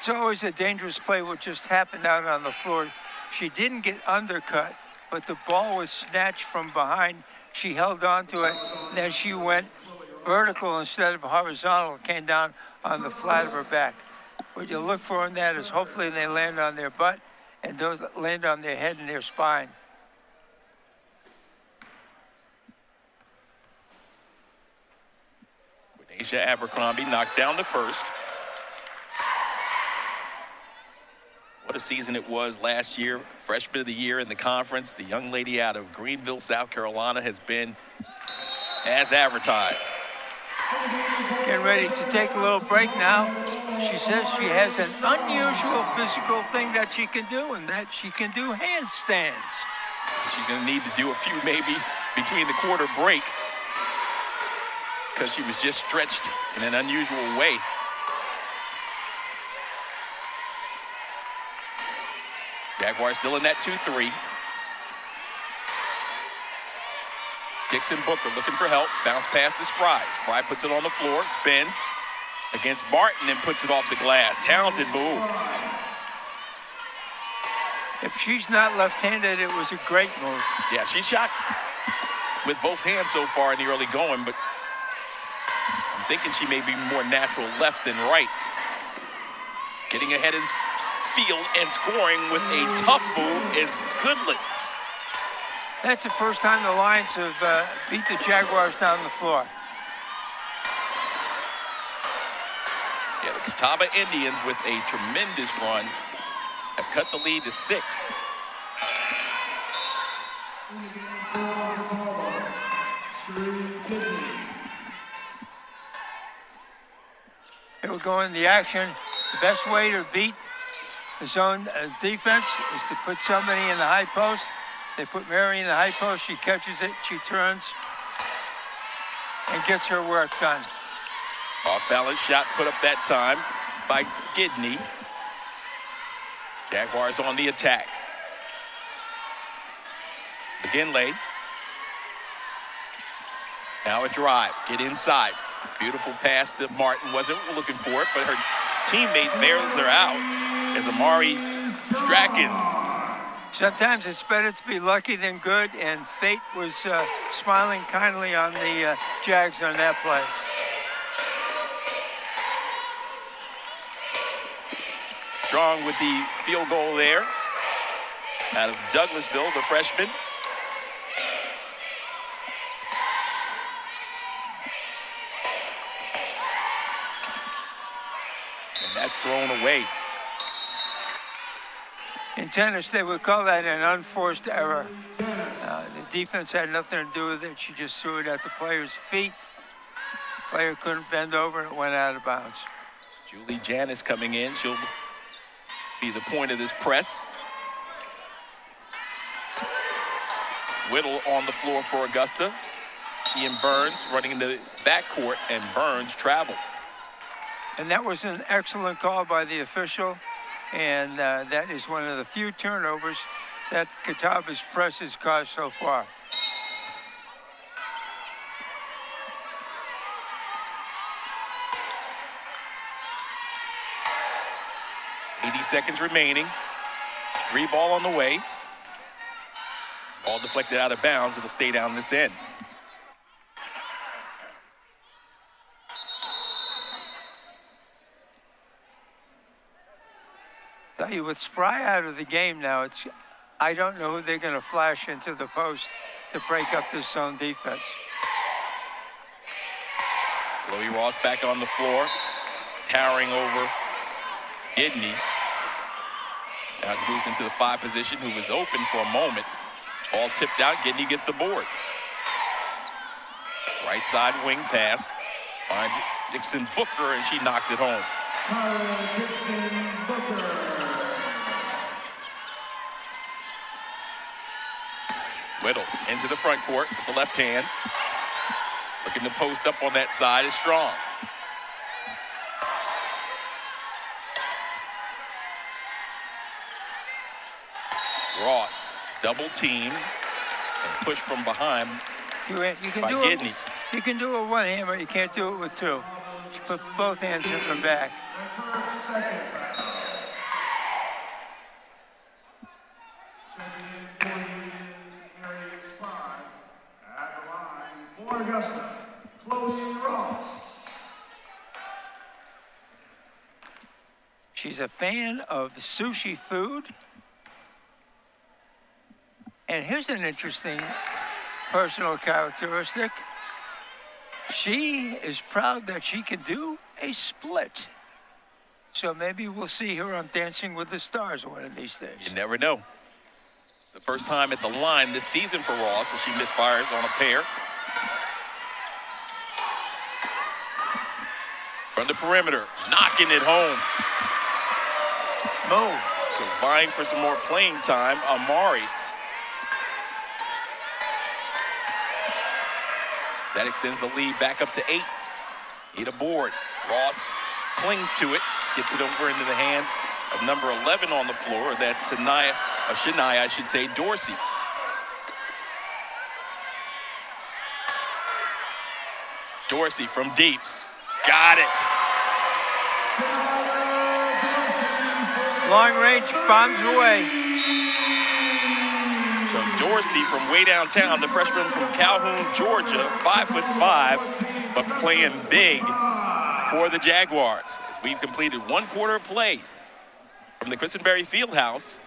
It's always a dangerous play what just happened out on the floor. She didn't get undercut, but the ball was snatched from behind. She held on to it, and as she went vertical instead of horizontal, it came down on the flat of her back. What you look for in that is hopefully they land on their butt and those land on their head and their spine. Asia Abercrombie knocks down the first. What a season it was last year. Freshman of the year in the conference. The young lady out of Greenville, South Carolina has been as advertised. Getting ready to take a little break now. She says she has an unusual physical thing that she can do, and that she can do handstands. She's going to need to do a few maybe between the quarter break because she was just stretched in an unusual way. Jaguars still in that 2-3. Dixon Booker looking for help. Bounce pass to Spry. Spry puts it on the floor, spins against Martin and puts it off the glass. Talented move. If she's not left-handed, it was a great move. Yeah, she shot with both hands so far in the early going, but I'm thinking she may be more natural left than right. Getting ahead in field and scoring with a tough move is Goodley. That's the first time the Lions have beat the Jaguars down the floor. Yeah, the Catawba Indians with a tremendous run have cut the lead to 6. They were going the action. The best way to beat the zone defense is to put somebody in the high post. They put Mary in the high post. She catches it. She turns and gets her work done. Off-balance shot put up that time by Gidney. Jaguars on the attack. McGinley. Now a drive. Get inside. Beautiful pass to Martin. Wasn't looking for it, but her teammate bails her out as Amari Strachan. Sometimes it's better to be lucky than good, and fate was smiling kindly on the Jags on that play. Strong with the field goal there out of Douglasville, the freshman. And that's thrown away. In tennis, they would call that an unforced error. The defense had nothing to do with it. She just threw it at the player's feet. Player couldn't bend over, and it went out of bounds. Julie Janis coming in. She'll be the point of this press. Whittle on the floor for Augusta. She and Burns running into the backcourt, and Burns traveled. And that was an excellent call by the official. And that is one of the few turnovers that Catawba's press has caused so far. Seconds remaining. 3 ball on the way. Ball deflected out of bounds. It'll stay down this end. Tell you, with Spry out of the game now, I don't know who they're going to flash into the post to break up this zone defense. Chloe Ross back on the floor, towering over Gidney. Now he moves into the 5 position, who was open for a moment. Ball tipped out, Gidney gets the board. Right side wing pass. Finds Dixon Booker, and she knocks it home. Whittle into the front court with the left hand. Looking to post up on that side is Strong. Ross double teamed and pushed from behind by Gidney. You can do it with one hand, but you can't do it with two. She put both hands in the back. That's her second foul. Checking in for Union's Mary Spy. At the line for Augusta, Chloe Ross. She's a fan of sushi food. And here's an interesting personal characteristic. She is proud that she can do a split. So maybe we'll see her on Dancing with the Stars one of these days. You never know. It's the first time at the line this season for Ross as she misfires on a pair. From the perimeter, knocking it home. Move. So vying for some more playing time, Amari. That extends the lead back up to 8. 8 aboard. Ross clings to it, gets it over into the hands of number 11 on the floor. That's Shania, I should say, Dorsey. Dorsey from deep. Got it. Long range bombs away. So Dorsey from way downtown, the freshman from Calhoun, Georgia, 5'5", but playing big for the Jaguars. As we've completed one quarter of play from the Christenberry Fieldhouse,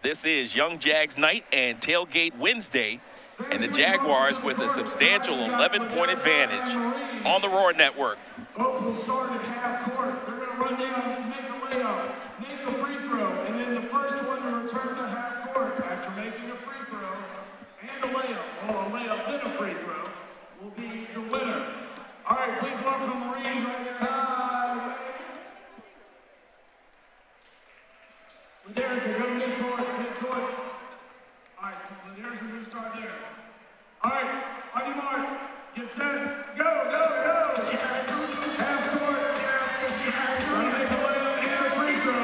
this is Young Jags Night and Tailgate Wednesday, and the Jaguars with a substantial 11-point advantage on the Roar Network. Both will start at half court. They're going to run down and make a layup, make a free throw, and then the first one to return to half court after making a free throw and a layup, or a layup then a free throw, will be the winner. All right, please welcome the Marines right there. Hi. With Erica, go mid-court. All right, so Erica's going to start there. All right, on your mark, get set, go, go, go. Half court. Run make a layup and a free throw.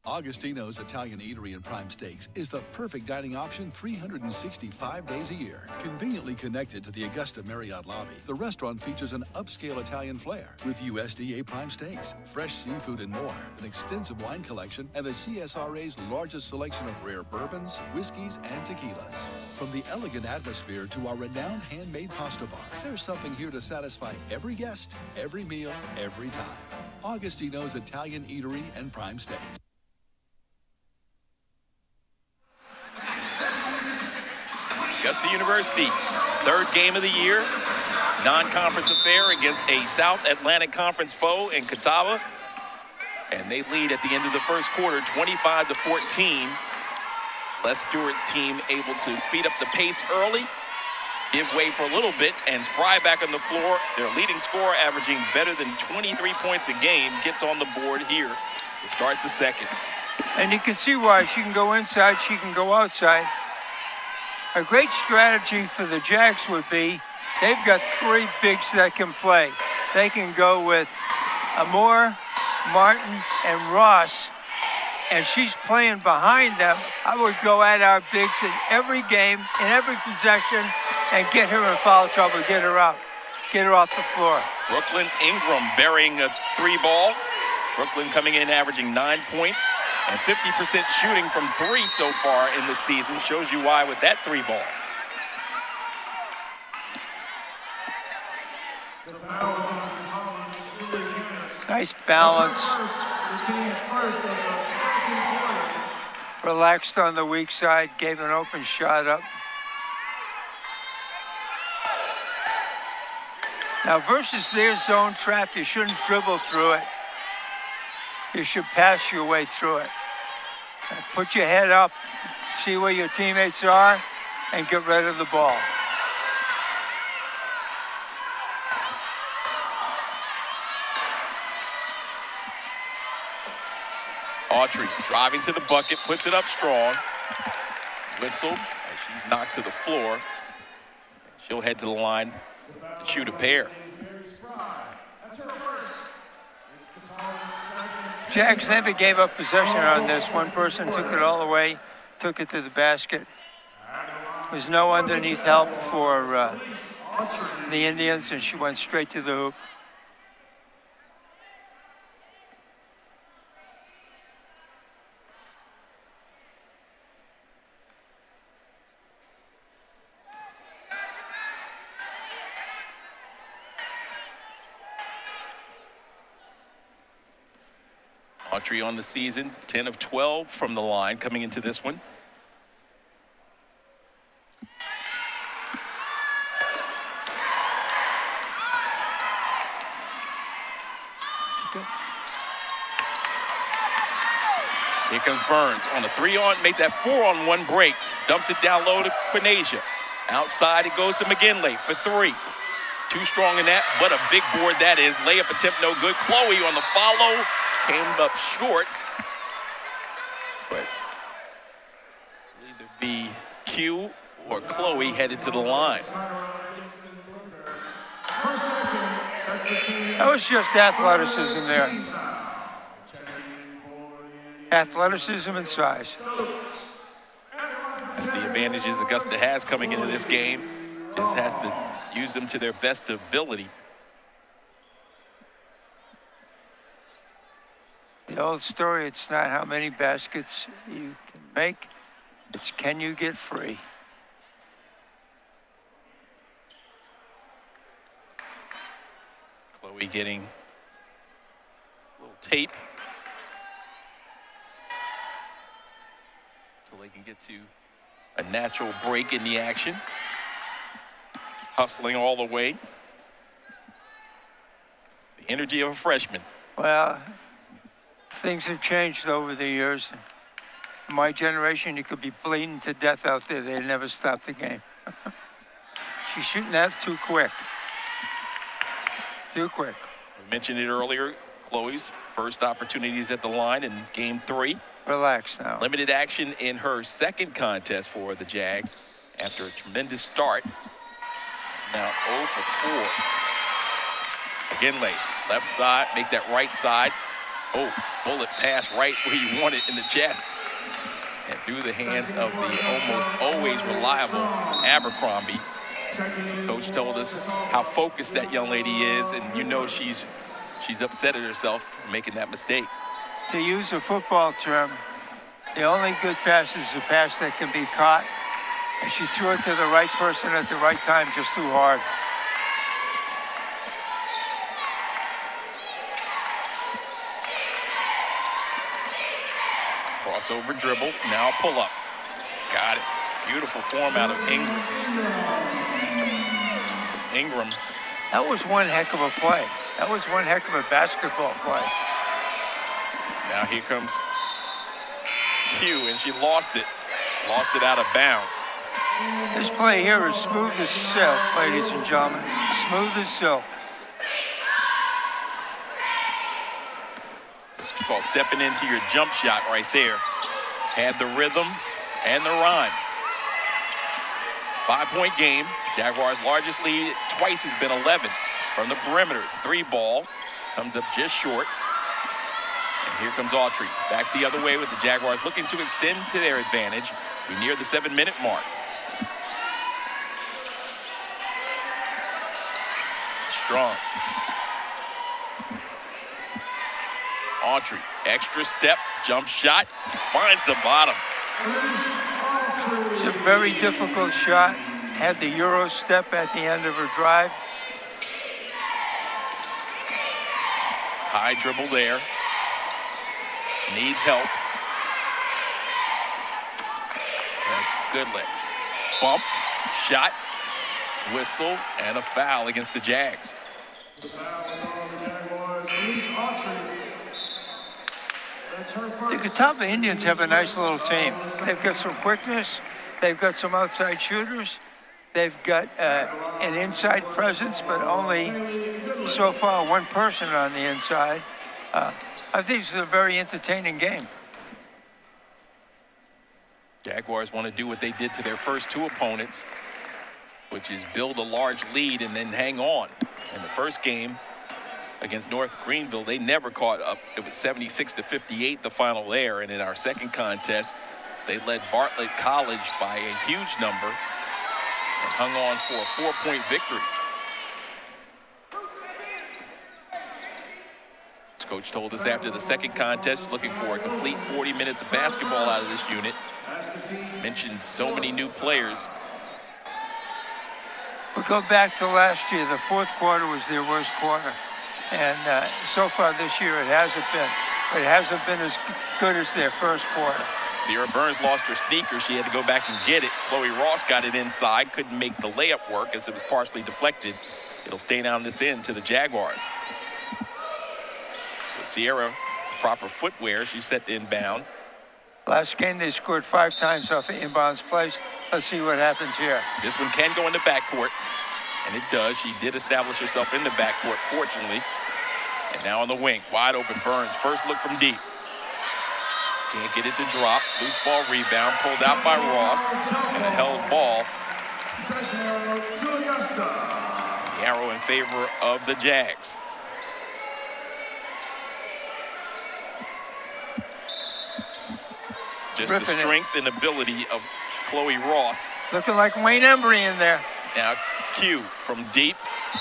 Augustino's Italian Eatery and Prime Steaks is the perfect dining option 365 days a year. Conveniently connected to the Augusta Marriott lobby, the restaurant features an upscale Italian flair with USDA Prime Steaks, fresh seafood and more, an extensive wine collection, and the CSRA's largest selection of rare bourbons, whiskeys, and tequilas. From the elegant atmosphere to our renowned handmade pasta bar, there's something here to satisfy every guest, every meal, every time. Augustino's Italian Eatery and Prime Steaks. Augusta University, third game of the year, non-conference affair against a South Atlantic Conference foe in Catawba. And they lead at the end of the first quarter, 25-14. Les Stewart's team able to speed up the pace early, give way for a little bit, and Spry back on the floor. Their leading scorer, averaging better than 23 points a game, gets on the board here to start the second. And you can see why. She can go inside, she can go outside. A great strategy for the Jags would be they've got 3 bigs that can play. They can go with Amore, Martin, and Ross, and she's playing behind them. I would go at our bigs in every game, in every possession, and get her in foul trouble, get her out, get her off the floor. Brooklyn Ingram burying a 3 ball. Brooklyn coming in averaging 9 points. And 50% shooting from 3 so far in the season. Shows you why with that 3 ball. Nice balance. Relaxed on the weak side, gave an open shot up. Now versus their zone trap, you shouldn't dribble through it. You should pass your way through it. And put your head up, see where your teammates are, and get rid of the ball. Autry driving to the bucket, puts it up strong. Whistle as she's knocked to the floor. She'll head to the line to shoot a pair. That's her first. It's Catawba's second Jags never gave up possession on this. One person took it all the way, took it to the basket. There's no underneath help for the Indians, and she went straight to the hoop. Autry on the season, 10 of 12 from the line coming into this one. Here comes Burns on a 3-on, make that 4-on-1 break. Dumps it down low to Quinasia. Outside it goes to McGinley for 3. Too strong in that, but a big board that is. Layup attempt no good. Chloe on the follow. Came up short, but either be Q or Chloe headed to the line. That was just athleticism there. Athleticism and size. That's the advantages Augusta has coming into this game. Just has to use them to their best ability. The old story, it's not how many baskets you can make, it's can you get free. Chloe getting a little tape until they can get to a natural break in the action. Hustling all the way. The energy of a freshman. Well, things have changed over the years. In my generation, you could be bleeding to death out there. They'd never stop the game. She's shooting that too quick. Too quick. We mentioned it earlier. Chloe's first opportunities at the line in game 3. Relax now. Limited action in her second contest for the Jags after a tremendous start. Now 0 for 4. Again late. Left side, make that right side. Oh, bullet pass right where you want it, in the chest. And through the hands of the almost always reliable Abercrombie. Coach told us how focused that young lady is, and you know she's upset at herself for making that mistake. To use a football term, the only good pass is a pass that can be caught. And she threw it to the right person at the right time, just too hard. Crossover dribble, now pull up. Got it. Beautiful form out of Ingram. That was one heck of a play. That was one heck of a basketball play. Now here comes Q, and she lost it. Lost it out of bounds. This play here is smooth as silk, ladies and gentlemen. Smooth as silk. It's called stepping into your jump shot right there. Had the rhythm and the rhyme. 5-point game. Jaguars' largest lead twice has been 11 from the perimeter. 3 ball comes up just short. And here comes Autry. Back the other way with the Jaguars looking to extend to their advantage as we near the 7-minute mark. Strong. Autry, extra step, jump shot, finds the bottom. It's a very difficult shot. Had the Euro step at the end of her drive. High dribble there. Needs help. That's good lick. Bump, shot, whistle, and a foul against the Jags. The Catawba Indians have a nice little team. They've got some quickness. They've got some outside shooters. They've got an inside presence, but only so far one person on the inside. I think it's a very entertaining game. Jaguars want to do what they did to their first 2 opponents, which is build a large lead and then hang on. In the first game, against North Greenville. They never caught up. It was 76-58 the final there. And in our second contest, they led Bartlett College by a huge number and hung on for a 4-point victory. As Coach told us after the second contest, looking for a complete 40 minutes of basketball out of this unit. Mentioned so many new players. We'll go back to last year. The fourth quarter was their worst quarter. And so far this year, it hasn't been. It hasn't been as good as their first quarter. Sierra Burns lost her sneaker. She had to go back and get it. Chloe Ross got it inside. Couldn't make the layup work as it was partially deflected. It'll stay down this end to the Jaguars. So Sierra, proper footwear. She's set to inbound. Last game, they scored 5 times off of inbounds plays. Let's see what happens here. This one can go in the backcourt, and it does. She did establish herself in the backcourt, fortunately. And now on the wing, wide open Burns. First look from deep. Can't get it to drop. Loose ball rebound, pulled out by Ross, and a held ball. The arrow in favor of the Jags. Just the strength and ability of Chloe Ross. Looking like Wayne Embry in there. Now Q from deep,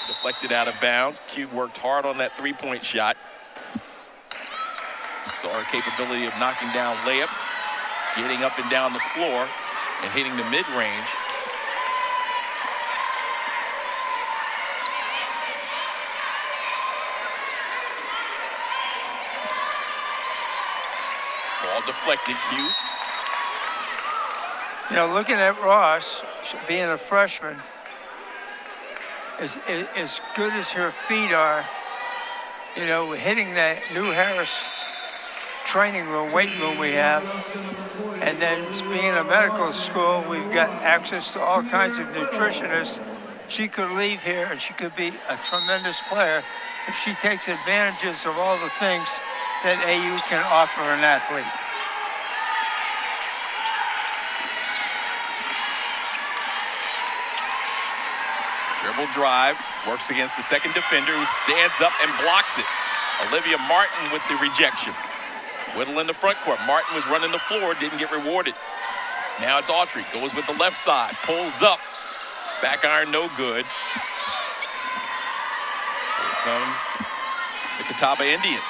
deflected out of bounds. Q worked hard on that three-point shot. Saw her capability of knocking down layups, getting up and down the floor, and hitting the mid-range. Ball deflected, Q. You know, looking at Ross, being a freshman, as good as her feet are, you know, hitting that New Harris training room, weight room we have, and then being a medical school, we've got access to all kinds of nutritionists. She could leave here and she could be a tremendous player if she takes advantages of all the things that AU can offer an athlete. Dribble drive, works against the second defender who stands up and blocks it. Olivia Martin with the rejection. Whittle in the front court. Martin was running the floor, didn't get rewarded. Now it's Autry, goes with the left side, pulls up. Back iron, no good. Here come the Catawba Indians.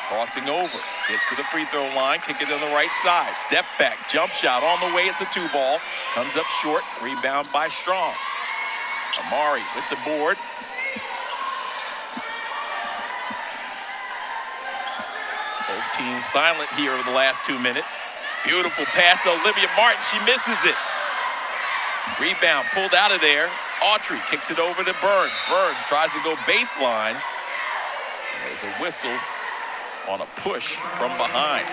Crossing over, gets to the free throw line, kick it on the right side. Step back, jump shot on the way, it's a 2-ball. Comes up short, rebound by Strong. Amari with the board. Both teams silent here over the last 2 minutes. Beautiful pass to Olivia Martin. She misses it. Rebound pulled out of there. Autry kicks it over to Burns. Burns tries to go baseline. There's a whistle on a push from behind.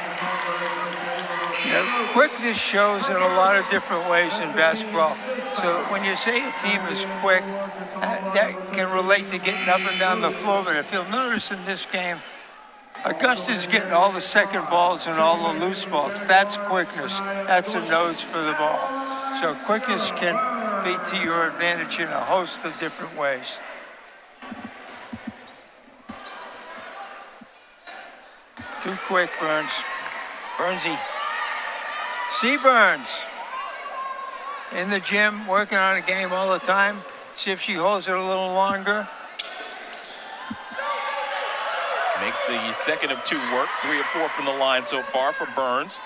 You know, quickness shows in a lot of different ways in basketball. So when you say a team is quick, that can relate to getting up and down the floor. But if you'll notice in this game, Augusta's getting all the second balls and all the loose balls. That's quickness. That's a nose for the ball. So quickness can be to your advantage in a host of different ways. Too quick, Burns. Burnsy. See Burns in the gym, working on a game all the time. See if she holds it a little longer. Makes the second of 2 work. 3 of 4 from the line so far for Burns.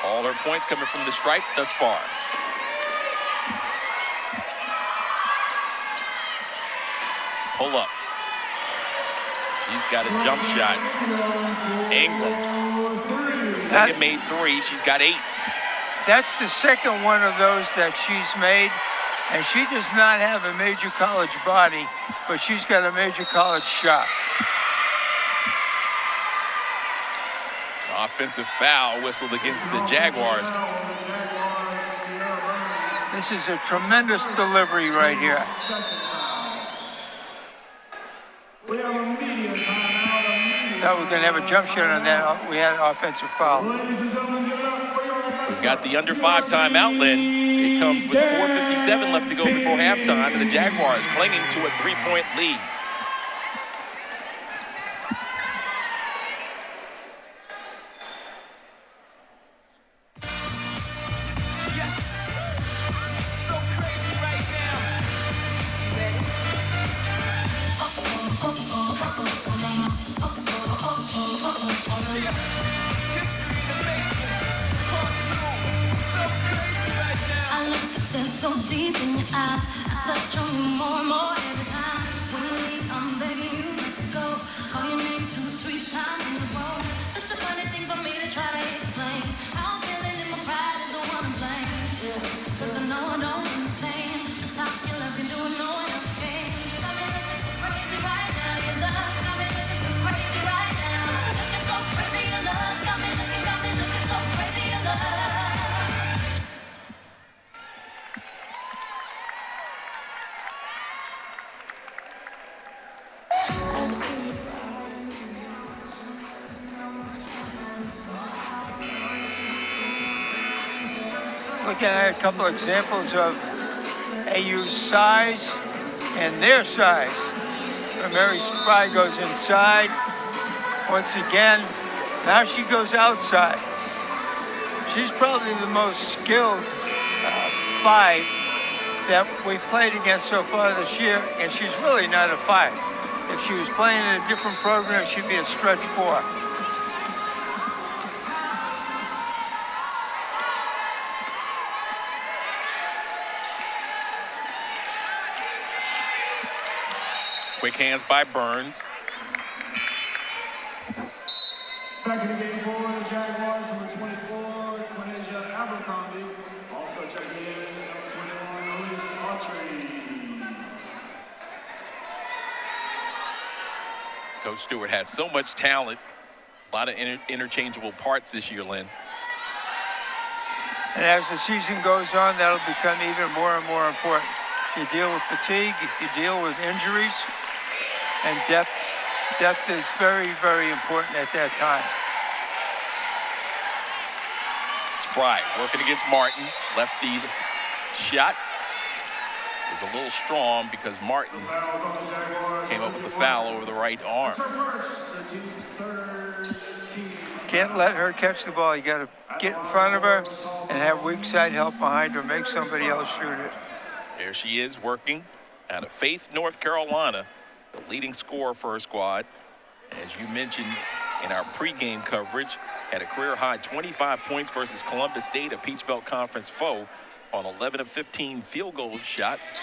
All her points coming from the stripe thus far. Pull up. She's got a jump shot. Ingram. Her second made 3. She's got 8. That's the second one of those that she's made. And she does not have a major college body, but she's got a major college shot. Offensive foul whistled against the Jaguars. This is a tremendous delivery right here. Thought we were going to have a jump shot on that. We had an offensive foul. We've got the under 5 timeout, Lynn. It comes with 4:57 left to go before halftime, and the Jaguars clinging to a 3-point lead. feel so deep in your eyes. I touch on you more and more every time. When you leave, I'm begging you not to go. Call your name 2 or 3 times in a row. Such a funny thing for me to try to explain. How I'm feeling in my pride is the one I'm playing. Cause I know I don't understand just how your love can do it, no one else can. You got me looking so crazy right now. Your love's got me looking so crazy right now. Looking so crazy, your love's got me looking so crazy, your love. Looking at a couple examples of AU's size and their size. Mary Spry goes inside. Once again, now she goes outside. She's probably the most skilled 5 that we've played against so far this year, and she's really not a 5. If she was playing in a different program, she'd be a stretch 4. Quick hands by Burns. Back in the game for the Jaguars, number 24, Quinasia Abercrombie. Also checking in, number 21, Elise Autry. Coach Stewart has so much talent. A lot of interchangeable parts this year, Lynn. And as the season goes on, that'll become even more and more important. You deal with fatigue, you deal with injuries, and depth. Depth is very, very important at that time. Spry working against Martin. Lefty shot was a little strong because Martin came up with the foul over the right arm. Can't let her catch the ball. You got to get in front of her and have weak side help behind her. Make somebody else shoot it. There she is working out of Faith, North Carolina, the leading scorer for her squad. As you mentioned in our pregame coverage, had a career-high 25 points versus Columbus State, a Peach Belt Conference foe, on 11 of 15 field goal shots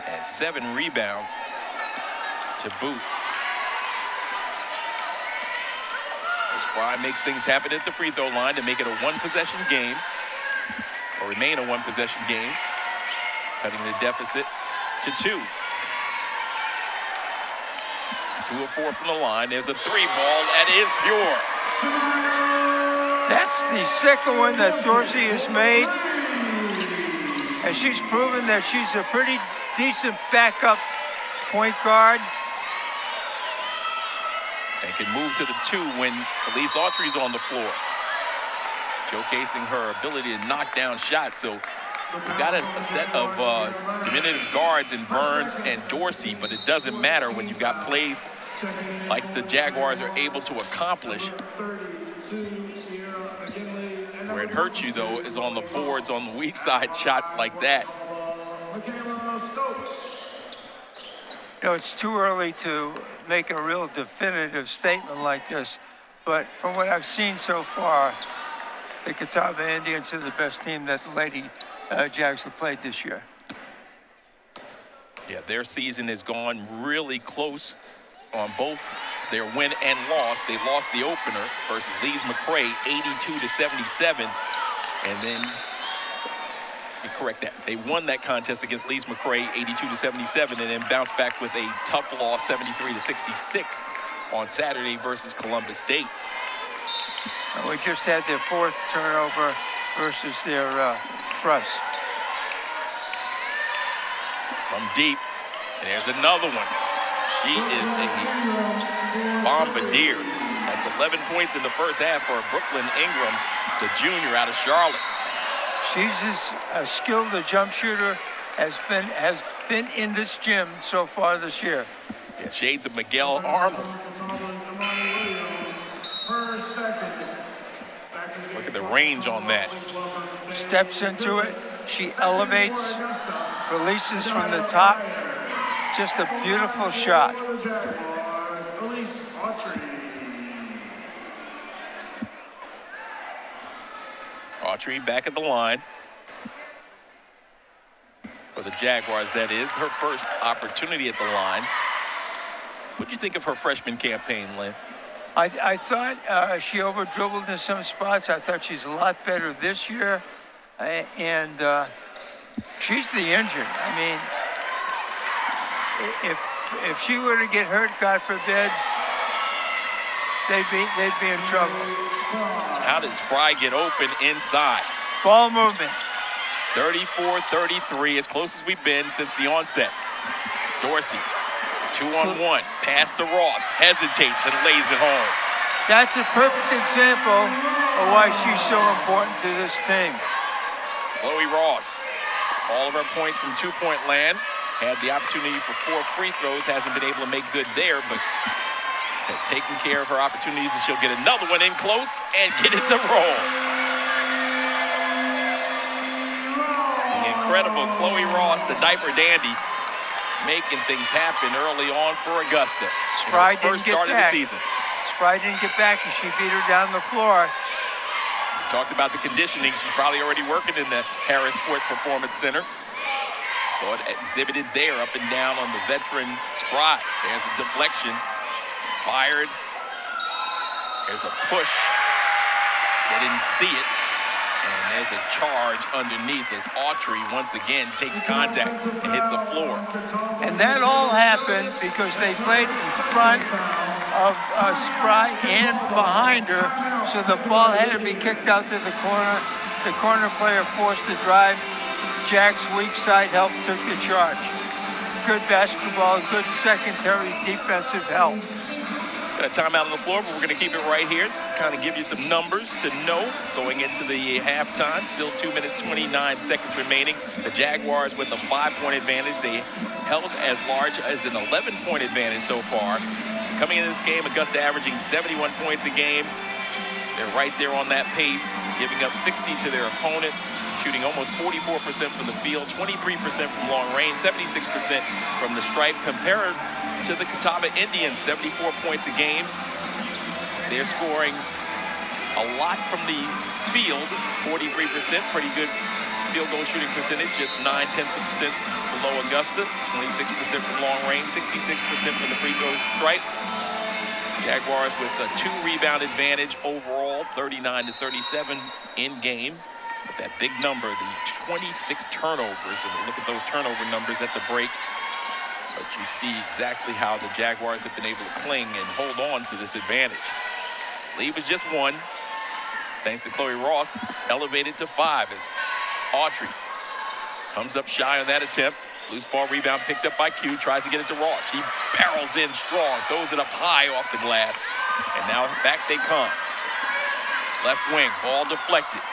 and 7 rebounds to boot. So Spry makes things happen at the free throw line to make it a one-possession game, or remain a one-possession game, cutting the deficit to 2. 2 of 4 from the line. There's a 3-ball that is pure. That's the second one that Dorsey has made. And she's proven that she's a pretty decent backup point guard. And can move to the 2 when Elise Autry's on the floor, showcasing her ability to knock down shots. So we've got a set of diminutive guards in Burns and Dorsey, but it doesn't matter when you've got plays like the Jaguars are able to accomplish. Where it hurts you, though, is on the boards, on the weak side shots like that. You know, it's too early to make a real definitive statement like this, but from what I've seen so far, the Catawba Indians are the best team that the Lady Jags have played this year. Yeah, their season has gone really close on both their win and loss. They lost the opener versus Lees McRae 82-77, and then you correct that. They won that contest against Lees McRae 82-77, and then bounced back with a tough loss 73-66 on Saturday versus Columbus State. And we just had their 4th turnover versus their thrust. From deep, and there's another one. She is a bombardier. That's 11 points in the first half for Brooklyn Ingram, the junior out of Charlotte. She's as skilled a jump shooter has been in this gym so far this year. Yeah, shades of Miguel Arnold. Look at the range on that. Steps into it. She elevates, releases from the top. Just a beautiful shot. Autry back at the line. for the Jaguars, that is. Her first opportunity at the line. What do you think of her freshman campaign, Lynn? I thought she over-dribbled in some spots. I thought she's a lot better this year. And she's the engine. I mean, if she were to get hurt, God forbid, they'd be in trouble. How did Spry get open inside? Ball movement. 34-33, as close as we've been since the onset. Dorsey, 2-on-1, pass to Ross, hesitates and lays it home. That's a perfect example of why she's so important to this team. Chloe Ross, all of her points from two-point land. Had the opportunity for 4 free throws, hasn't been able to make good there, but has taken care of her opportunities, and she'll get another one in close and get it to roll. The incredible Chloe Ross, the diaper dandy, making things happen early on for Augusta. Spry didn't first get start back. of the season. Spry didn't get back, and she beat her down the floor. We talked about the conditioning. She's probably already working in the Harris Sports Performance Center. Saw it exhibited there, up and down on the veteran Spry. There's a deflection. Fired. There's a push. They didn't see it. And there's a charge underneath as Autry once again takes contact and hits the floor. And that all happened because they played in front of Spry and behind her, so the ball had to be kicked out to the corner. The corner player forced the drive. Jack's weak side help took the charge. Good basketball, good secondary defensive help. Got a timeout on the floor, but we're going to keep it right here. Kind of give you some numbers to know going into the halftime. Still 2 minutes, 29 seconds remaining. The Jaguars with a 5-point advantage. They held as large as an 11-point advantage so far. Coming into this game, Augusta averaging 71 points a game. They're right there on that pace, giving up 60 to their opponents, shooting almost 44% from the field, 23% from long range, 76% from the stripe. Compared to the Catawba Indians, 74 points a game. They're scoring a lot from the field, 43%, pretty good field goal shooting percentage, just 0.9% below Augusta, 26% from long range, 66% from the free throw stripe. Jaguars with a 2-rebound advantage overall, 39-37 in game. But that big number, the 26 turnovers, and look at those turnover numbers at the break. But you see exactly how the Jaguars have been able to cling and hold on to this advantage. Lead was just 1, thanks to Chloe Ross, elevated to 5 as Autry comes up shy on that attempt. Loose ball rebound picked up by Q, tries to get it to Ross. She barrels in strong, throws it up high off the glass, and now back they come. Left wing, ball deflected.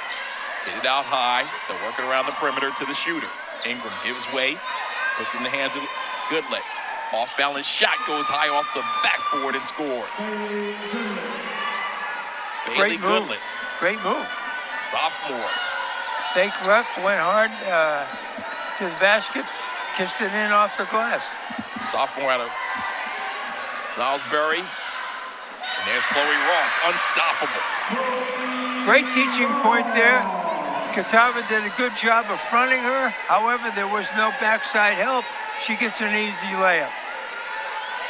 Hit it out high. They're working around the perimeter to the shooter. Ingram gives way, puts it in the hands of Goodlet. Off-balance shot goes high off the backboard and scores. Bailey Goodlet. Great move. Sophomore. Fake left, went hard to the basket, kissed it in off the glass. Sophomore out of Salisbury. And there's Chloe Ross, unstoppable. Great teaching point there. Catawba did a good job of fronting her. However, there was no backside help. She gets an easy layup.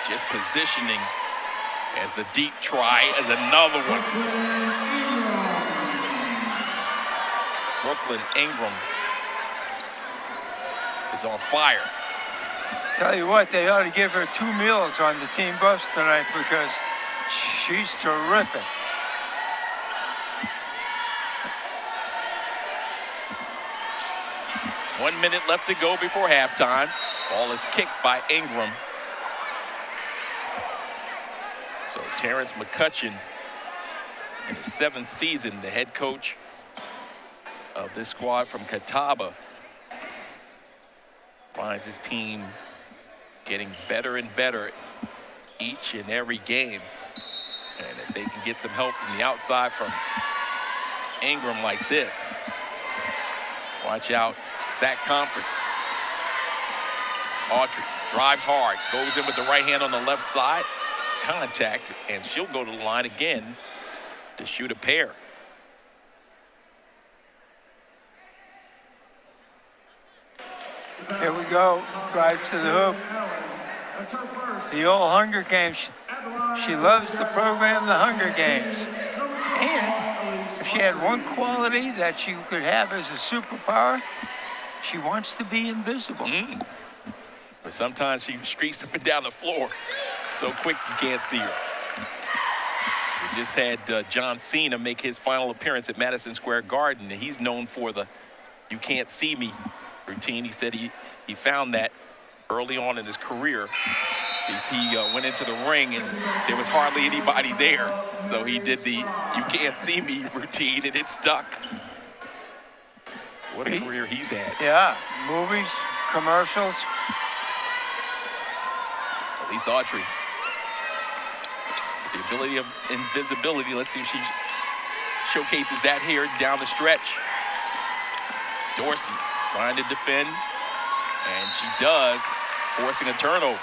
Just positioning as the deep try as another one. Brooklyn Ingram is on fire. Tell you what, they ought to give her 2 meals on the team bus tonight because she's terrific. One minute left to go before halftime. Ball is kicked by Ingram. So Terrence McCutcheon, in his 7th season, the head coach of this squad from Catawba, finds his team getting better and better each and every game. And if they can get some help from the outside from Ingram like this, watch out, SAC conference. Autry drives hard, goes in with the right hand on the left side, contact, and she'll go to the line again to shoot a pair. Here we go. Drive to the hoop. That's her first. The old Hunger Games. She loves the program, the Hunger Games. And if she had one quality that she could have as a superpower, she wants to be invisible. But sometimes she streaks up and down the floor so quick you can't see her. We just had John Cena make his final appearance at Madison Square Garden, and he's known for the "you can't see me" routine. He said he found that early on in his career. He went into the ring and there was hardly anybody there, so he did the "you can't see me" routine, and it stuck. What a career he's had. Yeah, movies, commercials. Elise Autry, the ability of invisibility. Let's see if she showcases that here down the stretch. Dorsey trying to defend, and she does, forcing a turnover.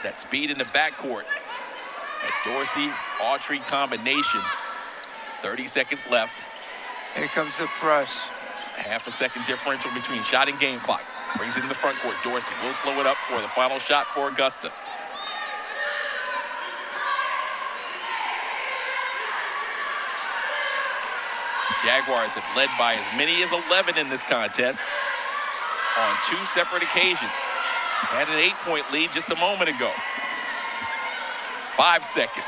That speed in the backcourt. That Dorsey-Autry combination. 30 seconds left. Here comes the press. A half a second differential between shot and game clock. Brings it in the front court. Dorsey will slow it up for the final shot for Augusta. Jaguars have led by as many as 11 in this contest on 2 separate occasions. Had an 8-point lead just a moment ago. 5 seconds.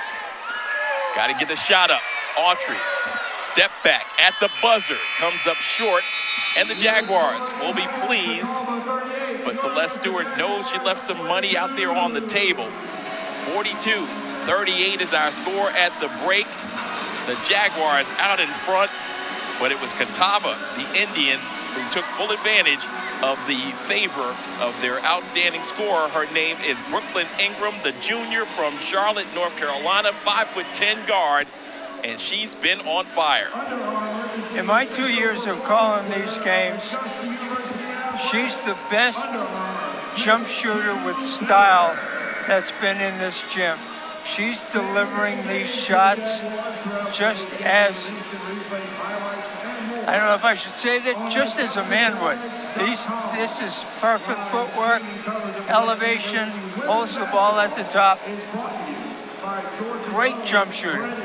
Got to get the shot up. Autry, step back at the buzzer, comes up short, and the Jaguars will be pleased. But Celeste Stewart knows she left some money out there on the table. 42-38 is our score at the break. The Jaguars out in front, but it was Catawba, the Indians, who took full advantage of the favor of their outstanding scorer. Her name is Brooklyn Ingram, the junior from Charlotte, North Carolina, 5'10" guard, and she's been on fire. In my 2 years of calling these games, she's the best jump shooter with style that's been in this gym. She's delivering these shots just as, I don't know if I should say that, just as a man would. This is perfect footwork, elevation, holds the ball at the top. Great jump shooter.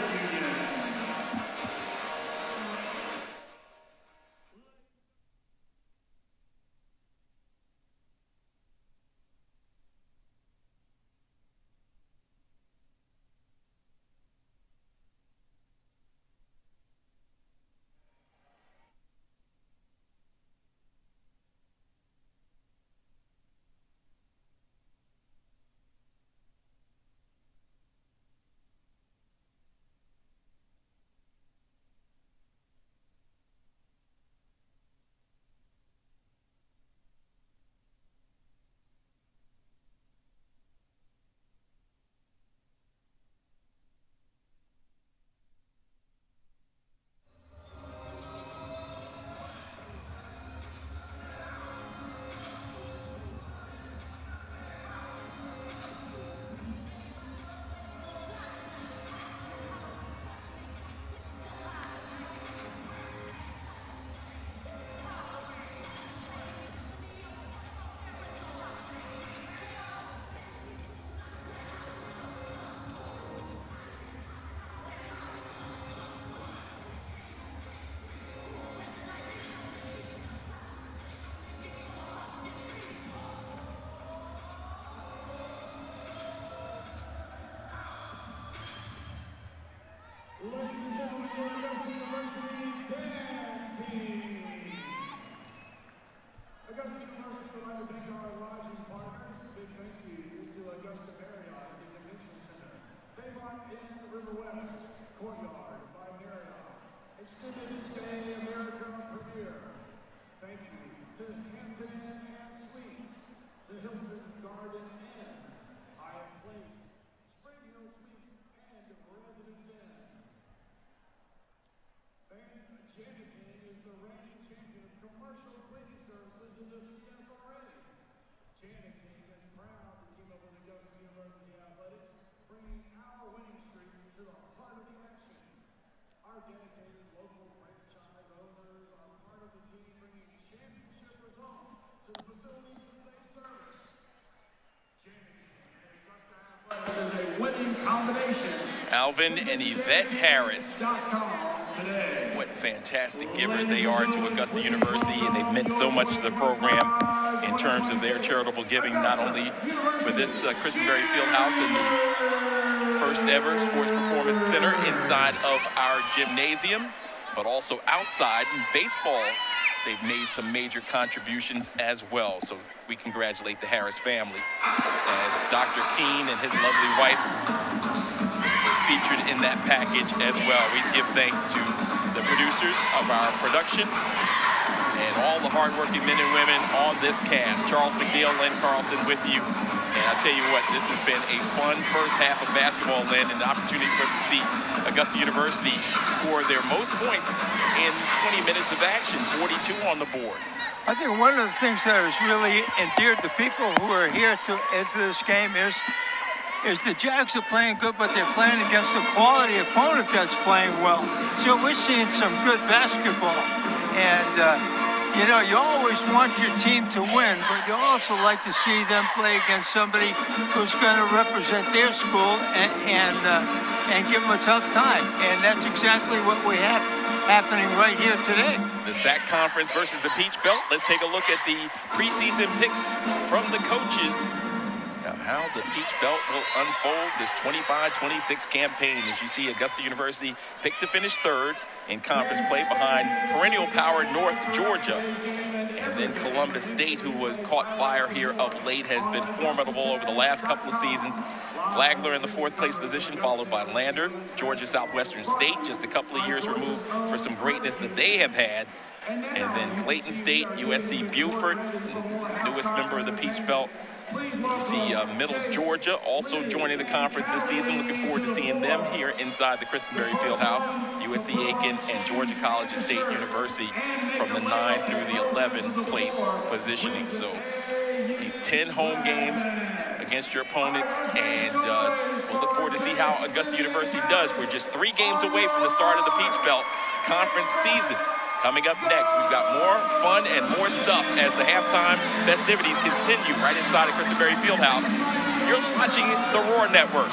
Ladies and gentlemen, the Augusta University dance team. Augusta University would like to thank our lodging partners. Big thank you to Augusta Marriott at the Convention Center, Baymont Inn River West, Courtyard by Marriott, Extended Stay America Premier. Thank you to the Hampton Inn and Suites, the Hilton Garden Inn, Hyatt Place, Spring Hill Suite, and Residence Inn. Janet King is the reigning champion of commercial cleaning services in the CSRA. Janet King is proud to team up with Augusta University Athletics, bringing our winning streak to the heart of the action. Our dedicated local franchise owners are part of the team bringing championship to the facilities today's service. This is a winning combination. Alvin and Yvette Harris. Today. What fantastic givers they are to Augusta University, and they've meant so much to the program in terms of their charitable giving, not only for this Kristen Berry Fieldhouse and the first ever sports performance center inside of our gymnasium, but also outside in baseball. They've made some major contributions as well. So we congratulate the Harris family as Dr. Keene and his lovely wife were featured in that package as well. We give thanks to the producers of our production and all the hardworking men and women on this cast. Charles McNeil, Len Carlson with you. And I tell you what, this has been a fun first half of basketball, Len, and an opportunity for us to see Augusta University score their most points in 20 minutes of action, 42 on the board. I think one of the things that has really endeared the people who are here into this game is the Jags are playing good, but they're playing against a quality opponent that's playing well. So we're seeing some good basketball. And, you know, you always want your team to win, but you also like to see them play against somebody who's going to represent their school and give them a tough time. And that's exactly what we have happening right here today. The SAC Conference versus the Peach Belt. Let's take a look at the preseason picks from the coaches of how the Peach Belt will unfold this 25-26 campaign. As you see, Augusta University picked to finish third in conference play behind perennial power North Georgia. And then Columbus State, who was caught fire here of late, has been formidable over the last couple of seasons. Flagler in the fourth place position, followed by Lander. Georgia Southwestern State, just a couple of years removed for some greatness that they have had. And then Clayton State, USC Beaufort, newest member of the Peach Belt. You see Middle Georgia also joining the conference this season. Looking forward to seeing them here inside the Kristen Berry Fieldhouse. USC Aiken and Georgia College and State University from the 9 through the 11 place positioning. So these 10 home games against your opponents, and we'll look forward to see how Augusta University does. We're just 3 games away from the start of the Peach Belt Conference season. Coming up next, we've got more fun and more stuff as the halftime festivities continue right inside of Kristen Berry Fieldhouse. You're watching the Roar Network.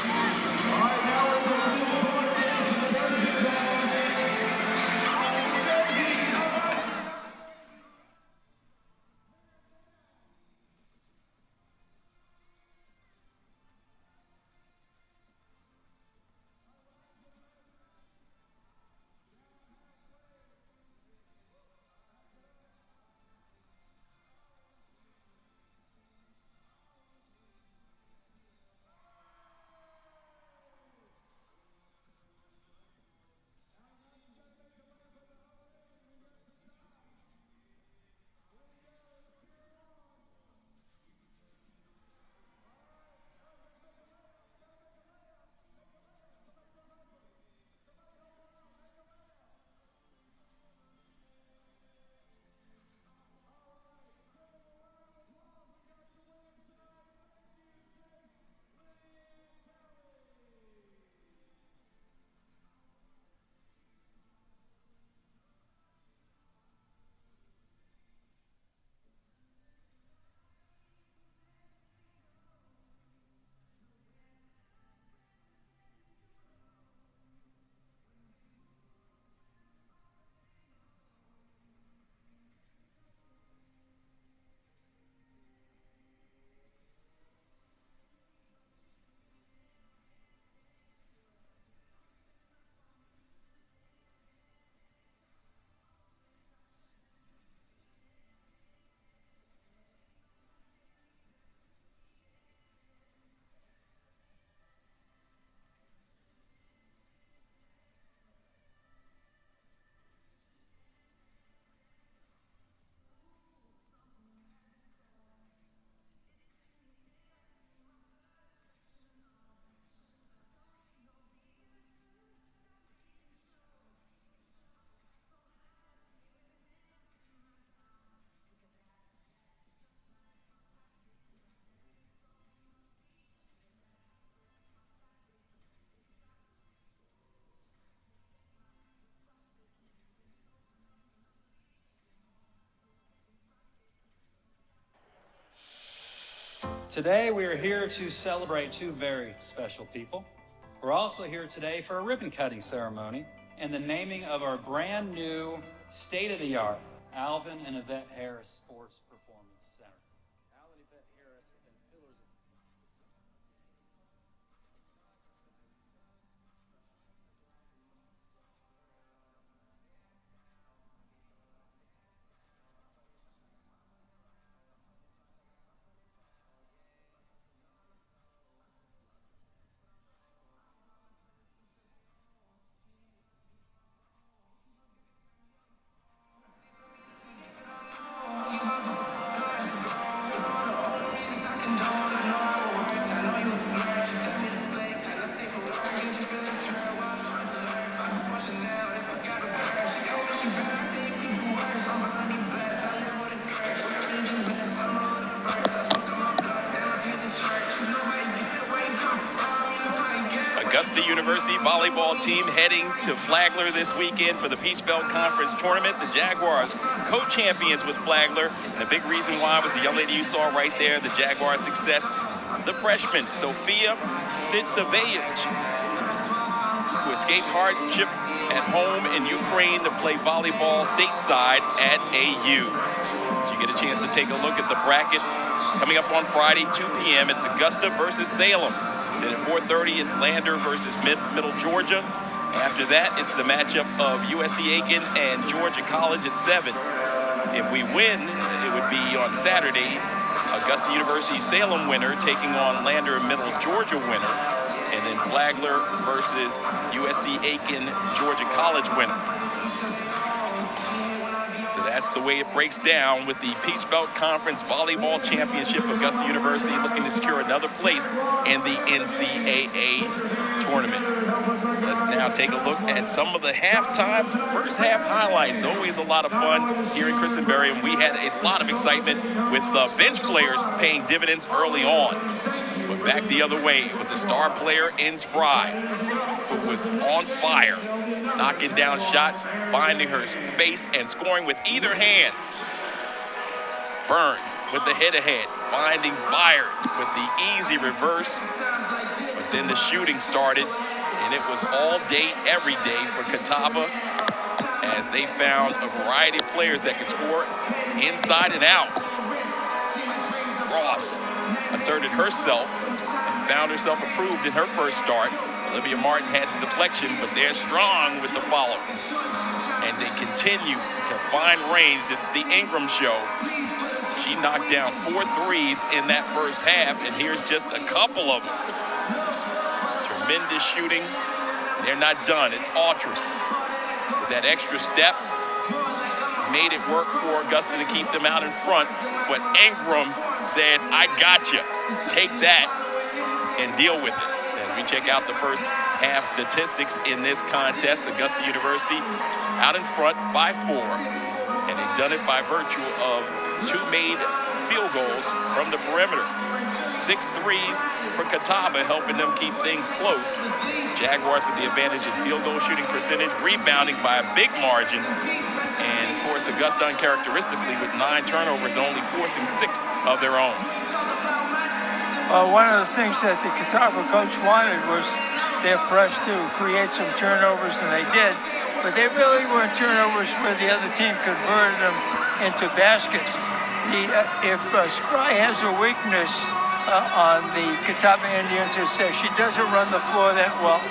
Today we are here to celebrate two very special people. We're also here today for a ribbon cutting ceremony and the naming of our brand new state-of-the-art Alvin and Yvette Harris Sports Performance Center. Alvin and Yvette Harris have been pillars of Augusta University volleyball team heading to Flagler this weekend for the Peach Belt Conference Tournament. The Jaguars co-champions with Flagler. And the big reason why was the young lady you saw right there, the Jaguars' success. The freshman, Sofia Stitsevich, who escaped hardship at home in Ukraine to play volleyball stateside at AU. So you get a chance to take a look at the bracket coming up on Friday, 2 p.m. It's Augusta versus Salem. Then at 4:30, it's Lander versus Middle Georgia. After that, it's the matchup of USC Aiken and Georgia College at 7. If we win, it would be on Saturday, Augusta University Salem winner taking on Lander and Middle Georgia winner. And then Flagler versus USC Aiken Georgia College winner. So that's the way it breaks down with the Peach Belt Conference Volleyball Championship. Augusta University looking to secure another place in the NCAA tournament. Let's now take a look at some of the first half highlights. Always a lot of fun here in Christenberry, and we had a lot of excitement with bench players paying dividends early on. But back the other way, it was a star player in Spry who was on fire, knocking down shots, finding her space, and scoring with either hand. Burns with the head-to-head, finding Byard with the easy reverse. But then the shooting started, and it was all day, every day for Catawba as they found a variety of players that could score inside and out. Ross asserted herself and found herself approved in her first start. Olivia Martin had the deflection, but they're strong with the follow. And they continue to find range. It's the Ingram show. She knocked down 4 threes in that first half, and here's just a couple of them. Tremendous shooting. They're not done. It's Autry with that extra step. Made it work for Augusta to keep them out in front, but Ingram says, I got you. Take that and deal with it. As we check out the first half statistics in this contest, Augusta University out in front by 4, and they've done it by virtue of 2 made field goals from the perimeter. 6 threes for Catawba, helping them keep things close. Jaguars with the advantage in field goal shooting percentage, rebounding by a big margin. And of course, Augusta uncharacteristically with 9 turnovers, only forcing 6 of their own. One of the things that the Catawba coach wanted was their press to create some turnovers, and they did. But they really weren't turnovers where the other team converted them into baskets. If Spry has a weakness on the Catawba Indians, it's that she doesn't run the floor that well.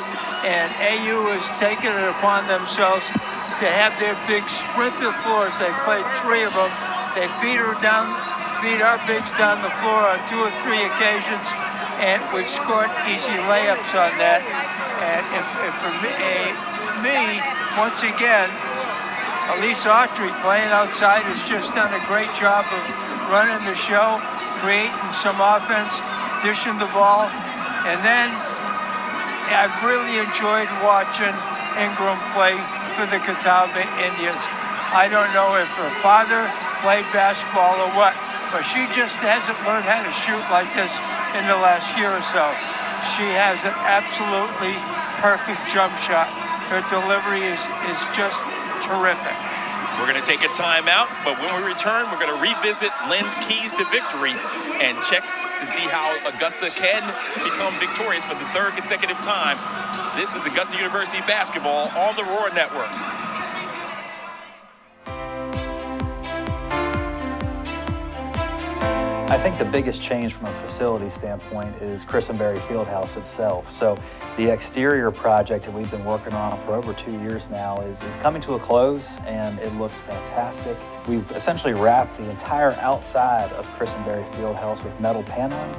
And AU has taken it upon themselves to have their big sprinter floors. They've played 3 of them. They've beat our bigs down the floor on 2 or 3 occasions, and we've scored easy layups on that. And if for me, once again, Elise Autry playing outside has just done a great job of running the show, creating some offense, dishing the ball. And then I've really enjoyed watching Ingram play for the Catawba Indians. I don't know if her father played basketball or what, but she just hasn't learned how to shoot like this in the last year or so. She has an absolutely perfect jump shot. Her delivery is just terrific. We're going to take a timeout, but when we return, we're going to revisit Lynn's keys to victory and check to see how Augusta can become victorious for the third consecutive time. This is Augusta University basketball on the Roar Network. I think the biggest change from a facility standpoint is Christenberry Fieldhouse itself. So the exterior project that we've been working on for over 2 years now is coming to a close, and it looks fantastic. We've essentially wrapped the entire outside of Christenberry Fieldhouse with metal paneling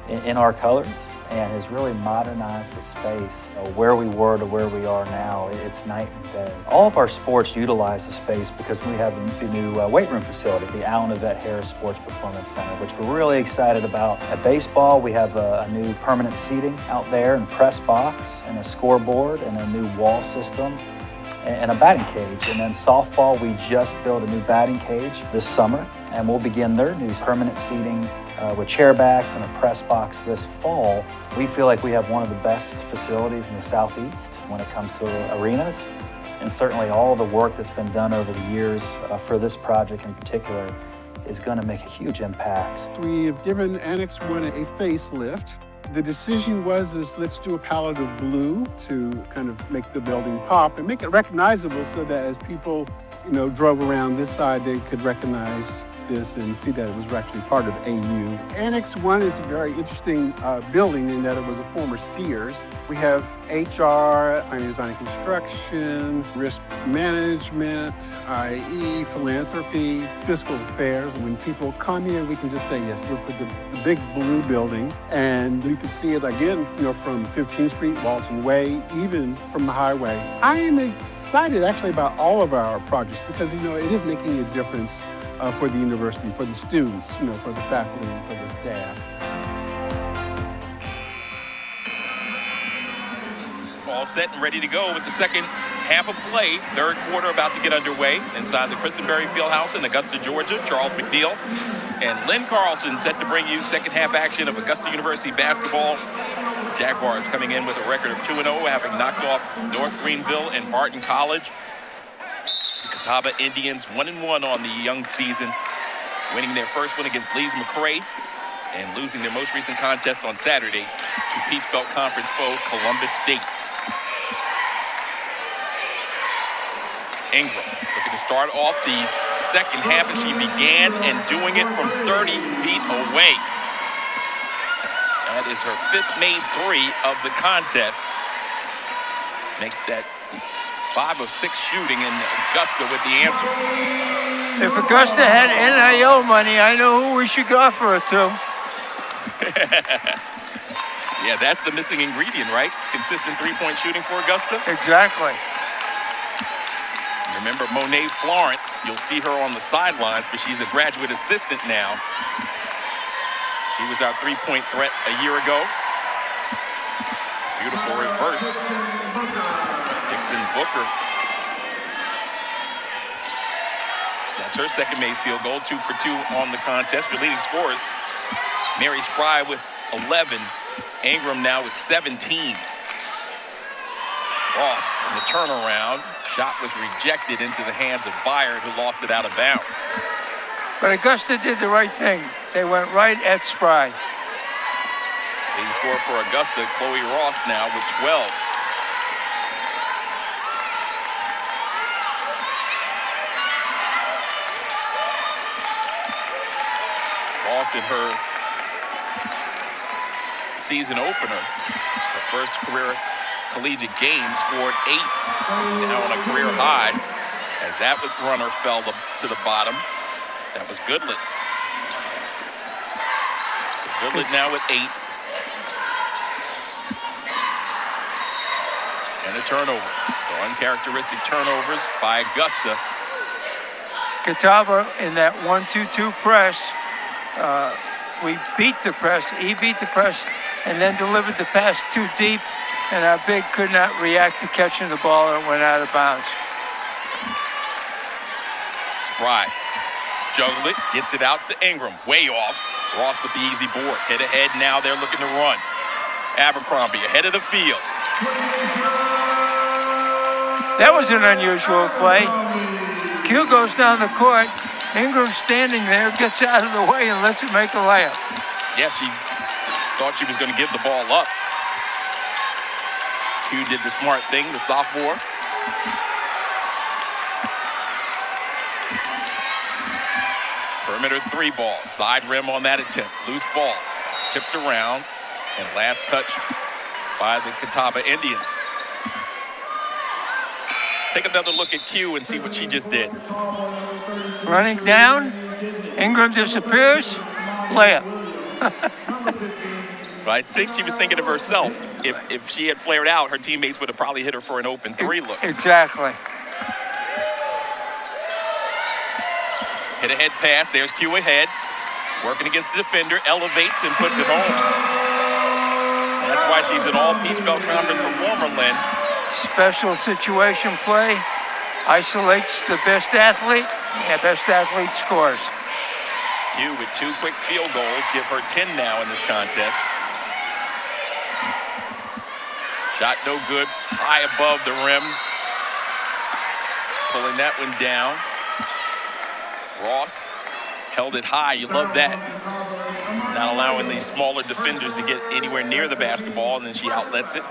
in our colors, and has really modernized the space. Where we were to where we are now, it's night and day. All of our sports utilize the space because we have the new weight room facility, the Allen Yvette Harris Sports Performance Center, which we're really excited about. At baseball, we have a new permanent seating out there, and press box, and a scoreboard, and a new wall system, and a batting cage. And then softball, we just built a new batting cage this summer, and we'll begin their new permanent seating with chair backs and a press box this fall. We feel like we have one of the best facilities in the Southeast when it comes to arenas, and certainly all the work that's been done over the years for this project in particular is going to make a huge impact. We have given Annex 1 a facelift. The decision was let's do a palette of blue to kind of make the building pop and make it recognizable, so that as people drove around this side, they could recognize this and see that it was actually part of AU. Annex 1 is a very interesting building in that it was a former Sears. We have HR, planning, design, and construction, risk management, IE, philanthropy, fiscal affairs. When people come here, we can just say, yes, look at the big blue building. And you can see it again, from 15th Street, Walton Way, even from the highway. I am excited actually about all of our projects because, it is making a difference for the university, for the students, for the faculty, and for the staff. All set and ready to go with the second half of play. Third quarter about to get underway inside the Christenberry Fieldhouse in Augusta, Georgia. Charles McNeil and Lynn Carlson set to bring you second half action of Augusta University basketball. Jaguars coming in with a record of 2-0, having knocked off North Greenville and Barton College. Catawba Indians 1-1 on the young season, winning their first win against Lees McRae and losing their most recent contest on Saturday to Peach Belt Conference foe Columbus State. Ingram looking to start off the second half, as she began and doing it from 30 feet away. That is her fifth made three of the contest. Make that 5 of 6 shooting, and Augusta with the answer. If Augusta had NIL money, I know who we should go for it to. Yeah, that's the missing ingredient, right? Consistent three-point shooting for Augusta. Exactly. Remember Monet Florence, you'll see her on the sidelines, but she's a graduate assistant now. She was our three-point threat a year ago. Beautiful reverse. Dixon Booker. That's her second made field goal, 2 for 2 on the contest. Her leading scorers, Mary Spry with 11. Ingram now with 17. Ross in the turnaround. Shot was rejected into the hands of Byard, who lost it out of bounds. But Augusta did the right thing. They went right at Spry. Leading scorer for Augusta, Chloe Ross now with 12. Ross in her season opener, her first career collegiate game, scored 8, now on a career high, as that runner fell to the bottom. That was Goodlett. So Goodlett now with 8. And a turnover. So uncharacteristic turnovers by Augusta. Catawba in that 1-2-2 press. We beat the press. He beat the press and then delivered the pass too deep, and our big could not react to catching the ball, and it went out of bounds. Spry juggled it, gets it out to Ingram, way off. Ross with the easy board. Head ahead now, they're looking to run. Abercrombie ahead of the field. That was an unusual play. Q goes down the court. Ingram standing there, gets out of the way and lets him make a layup. Yeah, she thought she was going to give the ball up. Q did the smart thing, the sophomore. Perimeter 3 ball, side rim on that attempt. Loose ball, tipped around, and last touch by the Catawba Indians. Take another look at Q and see what she just did. Running down, Ingram disappears, layup. But I think she was thinking of herself. If she had flared out, her teammates would have probably hit her for an open 3 look. Exactly. Hit a head pass. There's Q ahead. Working against the defender. Elevates and puts it home. And that's why she's an all-Peach Belt Conference performer, Lynn. Special situation play. Isolates the best athlete. Yeah, best athlete scores. Q with 2 quick field goals. Give her 10 now in this contest. Shot no good. High above the rim. Pulling that one down. Ross held it high. You love that. Not allowing these smaller defenders to get anywhere near the basketball, and then she outlets it.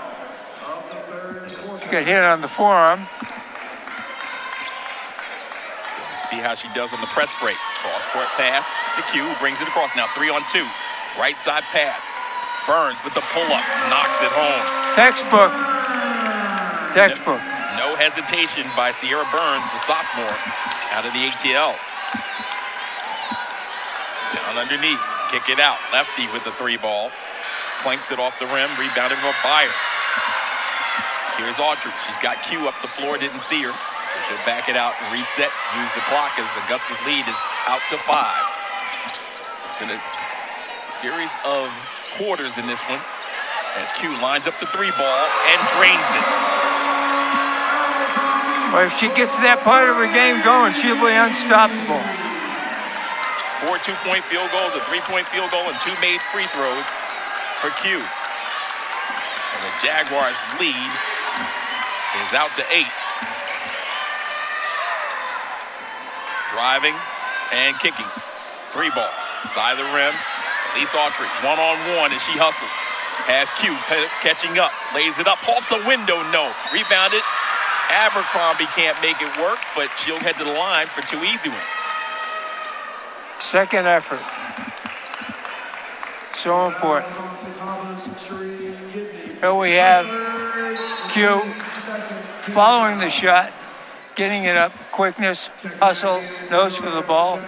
She got hit on the forearm. See how she does on the press break. Cross-court pass to Q, who brings it across. Now 3-on-2. Right side pass. Burns with the pull-up. Knocks it home. Textbook. Textbook. No hesitation by Sierra Burns, the sophomore, out of the ATL. Down underneath. Kick it out. Lefty with the 3 ball. Clanks it off the rim. Rebounded by her. Here's Autry. She's got Q up the floor. Didn't see her. So she'll back it out and reset. Use the clock as Augusta's lead is out to 5. It's been a series of quarters in this one as Q lines up the 3 ball and drains it. Well, if she gets that part of her game going, she'll be unstoppable. 4 2-point field goals, a 3-point field goal, and 2 made free throws for Q. And the Jaguars' lead is out to 8. Driving and kicking. 3 ball, side of the rim. Elise Autry, 1-on-1 as she hustles. Has Q catching up, lays it up, off the window, no. Rebounded. Abercrombie can't make it work, but she'll head to the line for 2 easy ones. Second effort. So important. Here we have Q following the shot, getting it up, quickness, hustle, nose for the ball.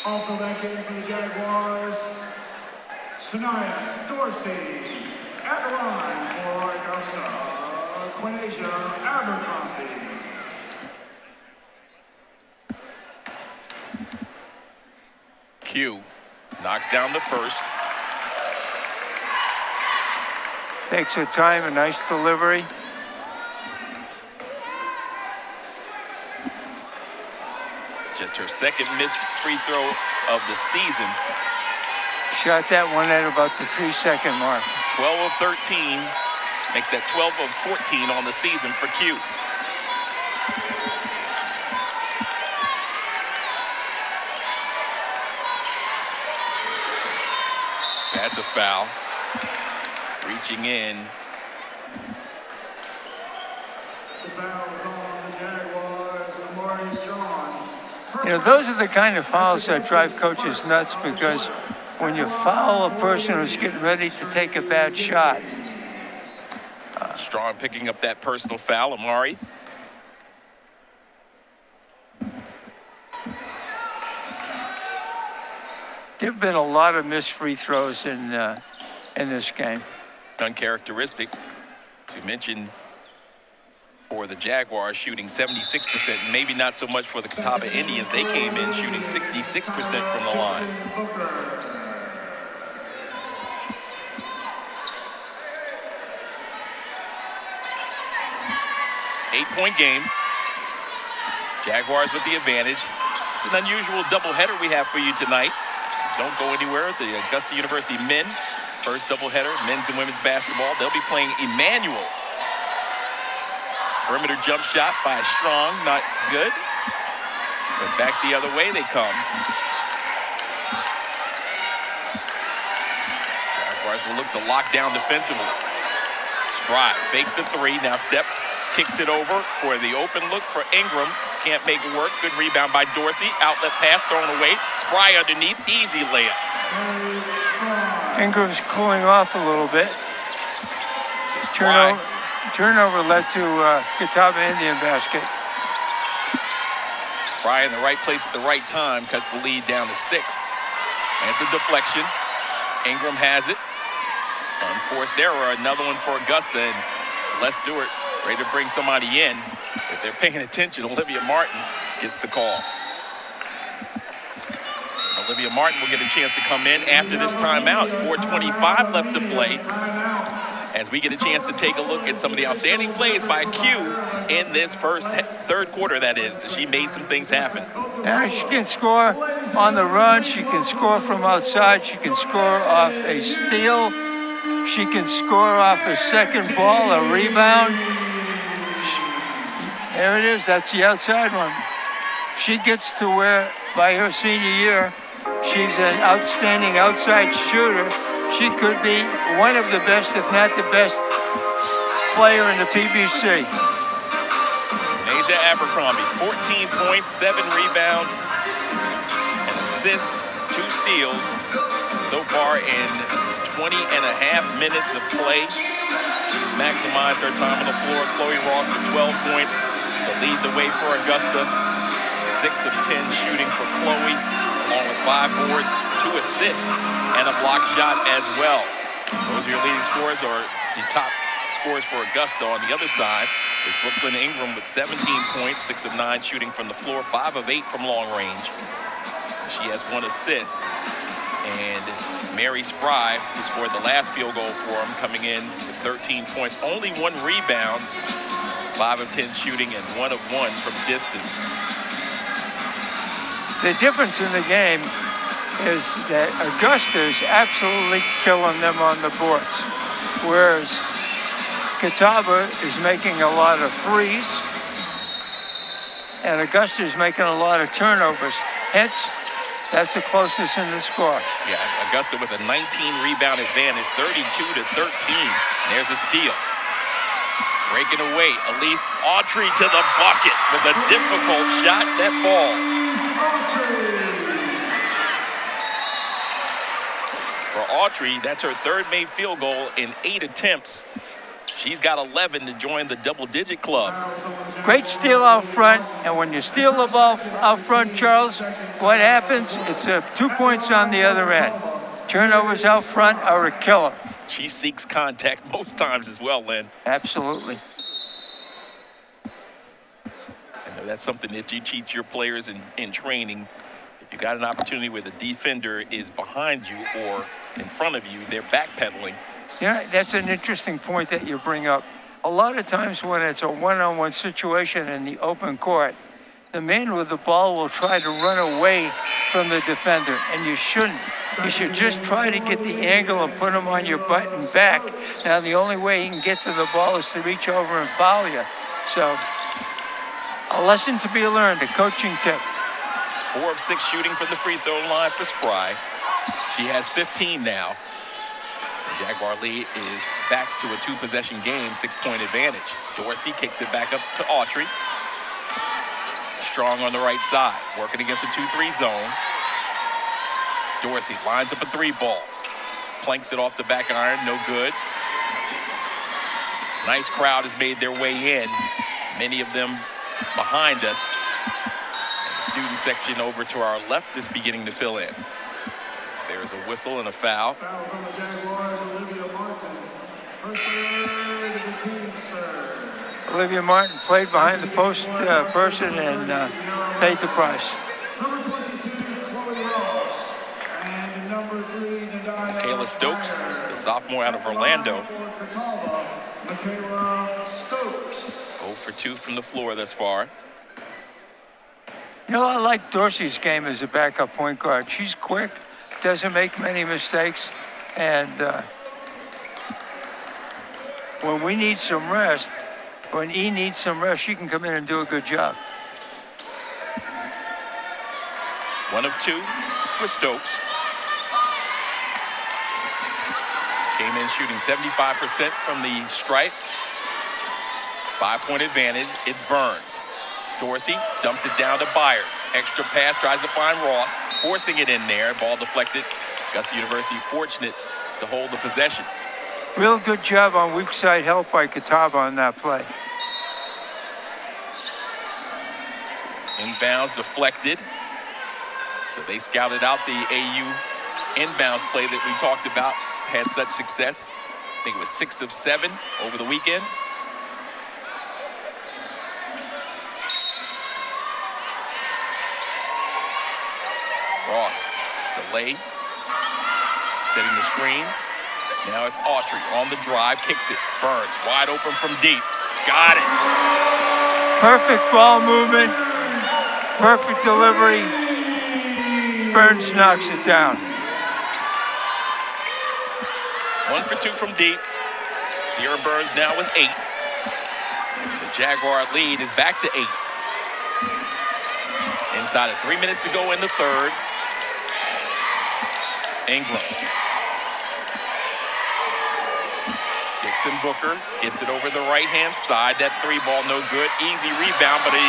Also that game for the Jaguars, Shania Dorsey. At the line for Augusta, Quinasia Abercrombie. Q knocks down the first. Takes her time, a nice delivery. Just her second missed free throw of the season. Shot that one at about the 3-second mark. 12 of 13. Make that 12 of 14 on the season for Q. That's a foul. Reaching in. You know, those are the kind of fouls that drive coaches nuts, because when you foul a person who's getting ready to take a bad shot. Strong picking up that personal foul, Amari. There have been a lot of missed free throws in this game. Uncharacteristic. To mention for the Jaguars, shooting 76%, maybe not so much for the Catawba Indians. They came in shooting 66% from the line. Eight-point game. Jaguars with the advantage. It's an unusual doubleheader we have for you tonight. Don't go anywhere. The Augusta University men, first doubleheader, men's and women's basketball. They'll be playing Emmanuel. Perimeter jump shot by Strong, not good. But back the other way they come. Jaguars will look to lock down defensively. Spry fakes the three, now steps, kicks it over for the open look for Ingram. Can't make it work. Good rebound by Dorsey. Outlet pass thrown away. Spry underneath, easy layup. Ingram's cooling off a little bit. Turnover led to Catawba Indian basket. Spry in the right place at the right time cuts the lead down to 6. And it's a deflection. Ingram has it. Unforced error, another one for Augusta, and Les Stewart ready to bring somebody in. If they're paying attention, Olivia Martin gets the call. Olivia Martin will get a chance to come in after this timeout. 4:25 left to play. As we get a chance to take a look at some of the outstanding plays by Q in this third quarter, that is. She made some things happen. Yeah, she can score on the run. She can score from outside. She can score off a steal. She can score off a second ball, a rebound. There it is. That's the outside one. She gets to where, by her senior year, she's an outstanding outside shooter. She could be one of the best, if not the best, player in the PBC. Asia Abercrombie, 14 points, 7 rebounds, and assists, 2 steals so far in 20 and a half minutes of play. She's maximized her time on the floor. Chloe Ross with 12 points to lead the way for Augusta. 6 of 10 shooting for Chloe, along with 5 boards, 2 assists, and a block shot as well. Those are your leading scorers, or the top scorers for Augusta. On the other side is Brooklyn Ingram with 17 points, 6 of 9 shooting from the floor, 5 of 8 from long range. She has 1 assist. And Mary Spry, who scored the last field goal for him, coming in with 13 points, only 1 rebound, 5 of 10 shooting, and 1 of 1 from distance. The difference in the game is that Augusta is absolutely killing them on the boards, whereas Catawba is making a lot of threes, and Augusta is making a lot of turnovers. Hence, that's the closest in the score. Yeah, Augusta with a 19-rebound advantage, 32-13. There's a steal. Breaking away, Elise Autry to the bucket with a difficult shot that falls. For Autry, that's her 3rd made field goal in 8 attempts. She's got 11 to join the double-digit club. Great steal out front, and when you steal the ball out front, Charles, what happens? It's 2 points on the other end. Turnovers out front are a killer. She seeks contact most times as well, Lynn. Absolutely. And that's something that you teach your players in training. If you got an opportunity where the defender is behind you or in front of you, they're backpedaling. Yeah, that's an interesting point that you bring up. A lot of times when it's a one-on-one situation in the open court, the man with the ball will try to run away from the defender, and you shouldn't. You should just try to get the angle and put him on your butt and back. Now, the only way he can get to the ball is to reach over and foul you. So, a lesson to be learned, a coaching tip. 4 of 6 shooting from the free throw line for Spry. She has 15 now. The Jaguar lead is back to a 2-possession game, 6-point advantage. Dorsey kicks it back up to Autry. Strong on the right side, working against a 2-3 zone. Dorsey lines up a 3-ball. Planks it off the back iron, no good. Nice crowd has made their way in. Many of them behind us. And the student section over to our left is beginning to fill in. There's a whistle and a foul. Olivia Martin played behind the post person and paid the price. Michaela Stokes, the sophomore out of Orlando. 0 for 2 from the floor thus far. You know, I like Dorsey's game as a backup point guard. She's quick, doesn't make many mistakes, and when we need some rest, when E needs some rest, she can come in and do a good job. 1 of 2 for Stokes. Came in shooting 75% from the stripe. 5-point advantage. It's Burns. Dorsey dumps it down to Byard. Extra pass, tries to find Ross, forcing it in there. Ball deflected. Augusta University fortunate to hold the possession. Real good job on weak side help by Catawba on that play. Inbounds deflected. So they scouted out the AU inbounds play that we talked about. Had such success. I think it was 6 of 7 over the weekend. Ross, delay, setting the screen. Now it's Autry on the drive, kicks it. Burns, wide open from deep. Got it. Perfect ball movement, perfect delivery. Burns knocks it down. 1 for 2 from deep. Sierra Burns now with 8. The Jaguar lead is back to 8. Inside of 3 minutes to go in the third. Ingram. Dixon Booker gets it over the right-hand side. That 3 ball no good. Easy rebound, but an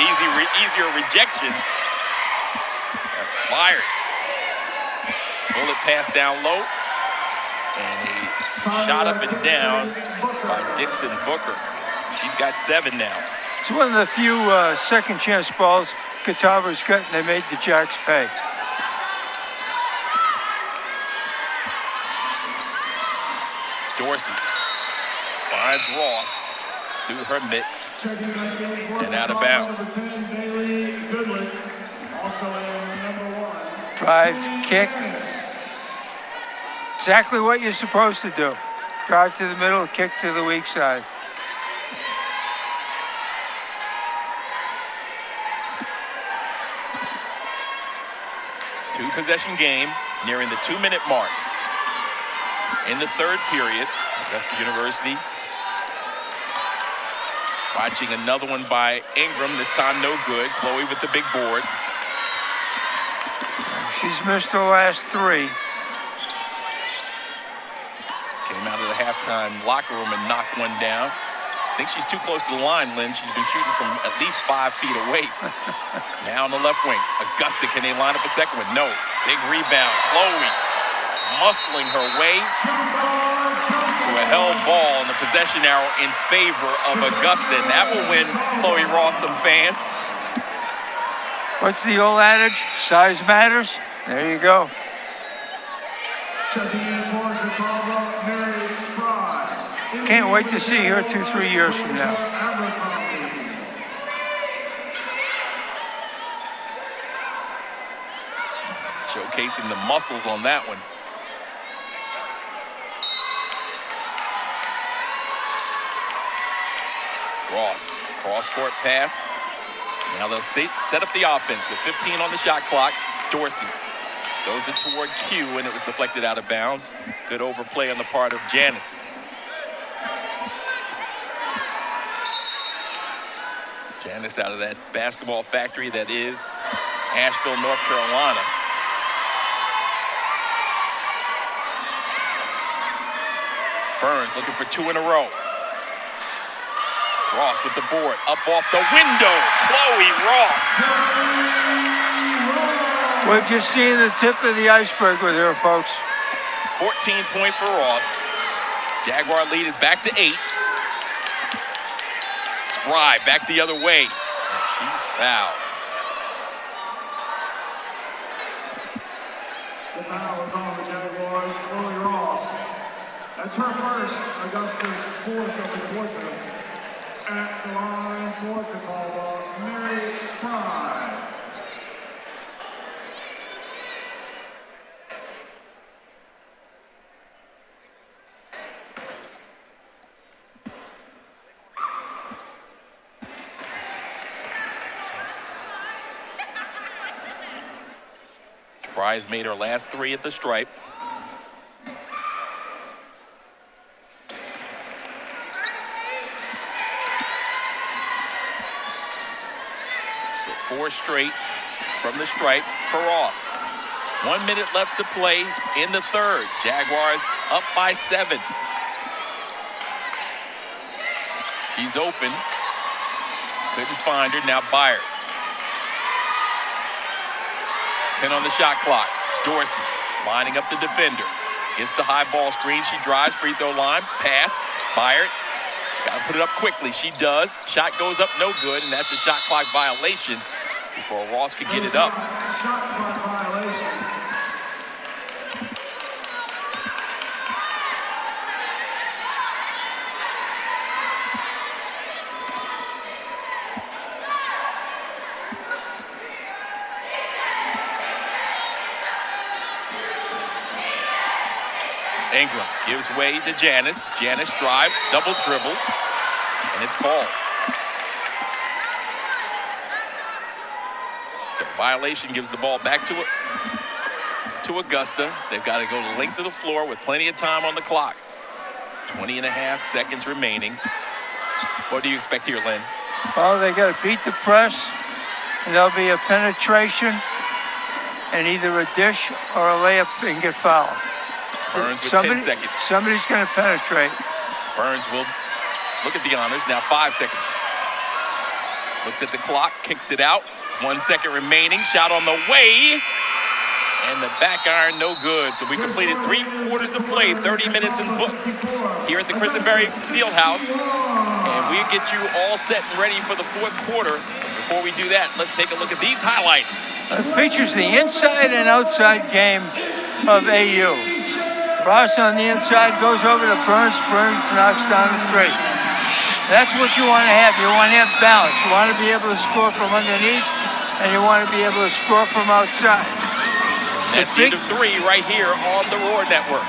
easier rejection. That's fired. Bullet pass down low. And a shot up and down by Dixon Booker. She's got 7 now. It's one of the few second chance balls Catawba's got, and they made the Jacks pay. Dorsey finds Ross through her mitts and out of bounds. Drive, kick. Exactly what you're supposed to do. Drive to the middle, kick to the weak side. Two-possession game nearing the 2-minute mark. In the third period, Augusta University watching another one by Ingram, this time no good. Chloe with the big board. She's missed the last 3. Came out of the halftime locker room and knocked one down. I think she's too close to the line, Lynn. She's been shooting from at least 5 feet away. Now on the left wing. Augusta, can they line up a second one? No. Big rebound. Chloe muscling her way to a held ball, and the possession arrow in favor of Augusta, and that will win Chloe Ross some fans. What's the old adage? Size matters. There you go. Can't wait to see her 2-3 years from now. Showcasing the muscles on that one. Ross, cross-court pass. Now they'll set up the offense with 15 on the shot clock. Dorsey throws it toward Q, and it was deflected out of bounds. Good overplay on the part of Janice. Janice out of that basketball factory that is Asheville, North Carolina. Burns looking for 2 in a row. Ross with the board, up off the window. Chloe Ross. We've just seen the tip of the iceberg with her, folks. 14 points for Ross. Jaguar lead is back to 8. Spry back the other way. She's fouled. The foul is on the Jaguars, Chloe Ross. That's her first, Augusta's 4th of the quarter. At the line for Catawba, Mary Spry. Spry's made her last 3 at the stripe. So 4 straight from the stripe for Ross. 1 minute left to play in the third. Jaguars up by 7. She's open. Couldn't find her. Now Byard. 10 on the shot clock. Dorsey lining up the defender. Gets the high ball screen. She drives, free throw line. Pass. Byard. Got to put it up quickly. She does. Shot goes up, no good, and that's a shot clock violation before Ross could get it up. Shot clock violation. Ingram gives way to Janice. Janice drives, double dribbles, and it's called. So violation gives the ball back to Augusta. They've got to go the length of the floor with plenty of time on the clock. 20 and a half seconds remaining. What do you expect here, Lynn? Well, they got to beat the press, and there'll be a penetration and either a dish or a layup and get fouled. Burns with 10 seconds. Somebody's going to penetrate. Burns will look at the honors. Now 5 seconds. Looks at the clock, kicks it out. 1 second remaining. Shot on the way. And the back iron, no good. So we completed 3 quarters of play, 30 minutes in books here at the Christenberry Fieldhouse. And we'll get you all set and ready for the 4th quarter. Before we do that, let's take a look at these highlights. It features the inside and outside game of AU. Ross on the inside goes over to Burns. Burns knocks down the 3. That's what you want to have. You want to have balance. You want to be able to score from underneath, and you want to be able to score from outside. That's the end of 3 right here on the Roar Network.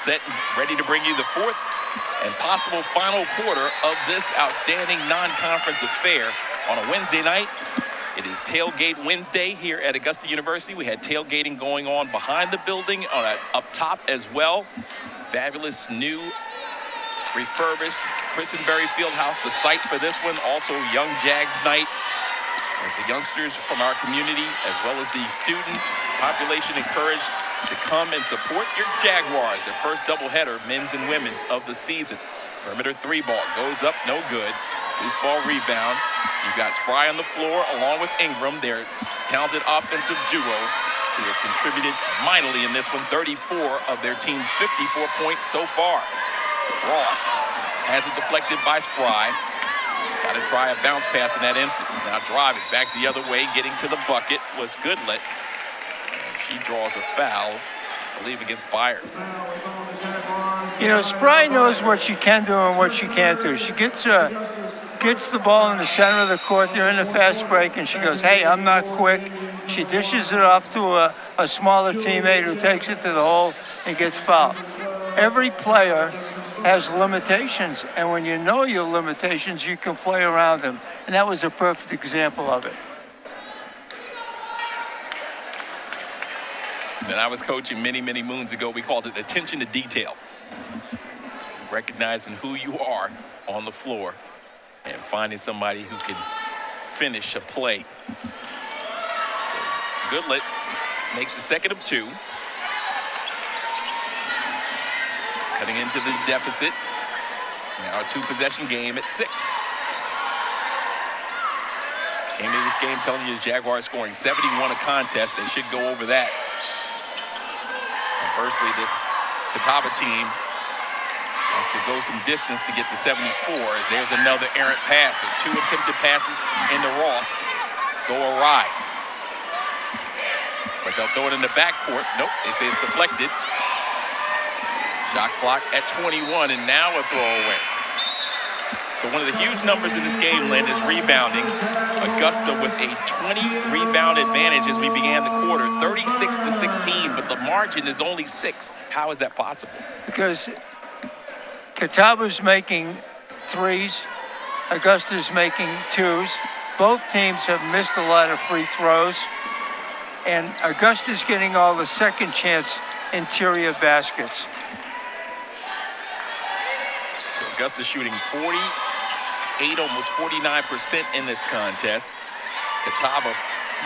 Set and ready to bring you the 4th and possible final quarter of this outstanding non-conference affair on a Wednesday night. It is Tailgate Wednesday here at Augusta University. We had tailgating going on behind the building, up top as well. Fabulous new refurbished Christenberry Fieldhouse, the site for this one. Also Young Jags night, as the youngsters from our community as well as the student population encouraged to come and support your Jaguars. Their first doubleheader, men's and women's, of the season. Perimeter 3 ball goes up, no good. Loose ball rebound. You've got Spry on the floor along with Ingram, their talented offensive duo, who has contributed mightily in this one. 34 of their team's 54 points so far. Ross has it deflected by Spry. Got to try a bounce pass in that instance. Now driving back the other way, getting to the bucket was Goodlet. She draws a foul, I believe, against Byard. You know, Spry knows what she can do and what she can't do. She gets the ball in the center of the court. They're in a fast break, and she goes, hey, I'm not quick. She dishes it off to a smaller teammate who takes it to the hole and gets fouled. Every player has limitations, and when you know your limitations, you can play around them. And that was a perfect example of it. When I was coaching many, many moons ago, we called it attention to detail. Recognizing who you are on the floor and finding somebody who can finish a play. So Goodlet makes the second of 2. cutting into the deficit. Now a 2-possession game at 6. Came into this game telling you the Jaguars scoring 71 a contest. They should go over that. Conversely, this Catawba team has to go some distance to get to 74. As there's another errant pass. So 2 attempted passes into Ross go awry. But they'll throw it in the backcourt. Nope, they say it's deflected. Shot clock at 21, and now a throwaway. So one of the huge numbers in this game, Lynn, is rebounding. Augusta with a 20-rebound advantage as we began the quarter, 36-16, but the margin is only 6. How is that possible? Because Catawba's making 3s, Augusta's making 2s. Both teams have missed a lot of free throws, and Augusta's getting all the second chance interior baskets. So Augusta shooting 48, almost 49% in this contest. Catawba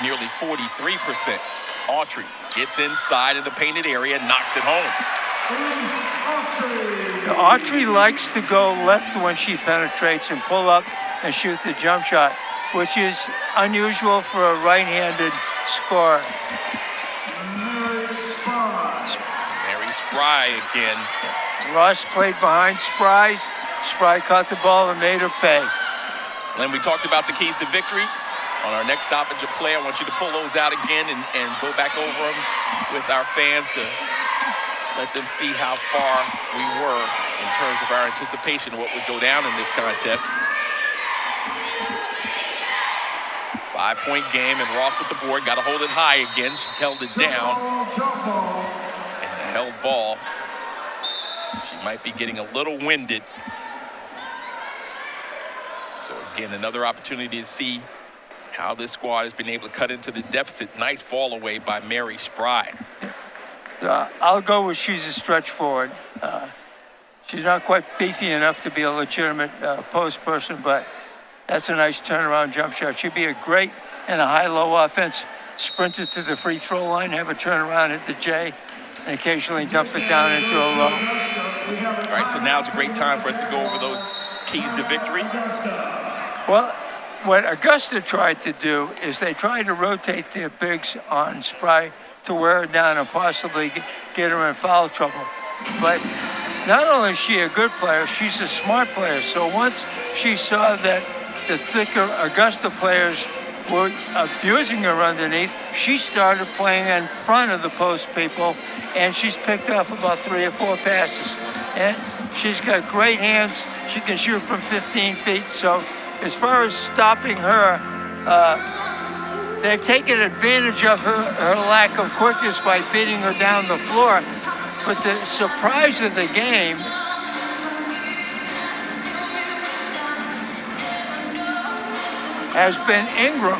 nearly 43%. Autry gets inside of the painted area, knocks it home. Autry likes to go left when she penetrates and pull up and shoot the jump shot, which is unusual for a right-handed scorer. Mary Spry again. Ross played behind Spry. Spry caught the ball and made her pay. Len, we talked about the keys to victory. On our next stoppage of play, I want you to pull those out again and go back over them with our fans to let them see how far we were in terms of our anticipation of what would go down in this contest. 5-point game, and Ross with the board. Got to hold it high again. She held it down. And the held ball. She might be getting a little winded. So again, another opportunity to see how this squad has been able to cut into the deficit. Nice fall away by Mary Spry. I'll go with she's a stretch forward. She's not quite beefy enough to be a legitimate post person, but that's a nice turnaround jump shot. She'd be a great in a high-low offense. Sprint it to the free throw line, have a turnaround, hit the J, and occasionally dump it down into a low. All right, so now's a great time for us to go over those keys to victory. Well, what Augusta tried to do is they tried to rotate their bigs on Spry to wear her down and possibly get her in foul trouble. But not only is she a good player, she's a smart player. So once she saw that the thicker Augusta players were abusing her underneath, she started playing in front of the post people, and she's picked off about 3 or 4 passes. And she's got great hands. She can shoot from 15 feet. So as far as stopping her, they've taken advantage of her lack of quickness by beating her down the floor. But the surprise of the game has been Ingram.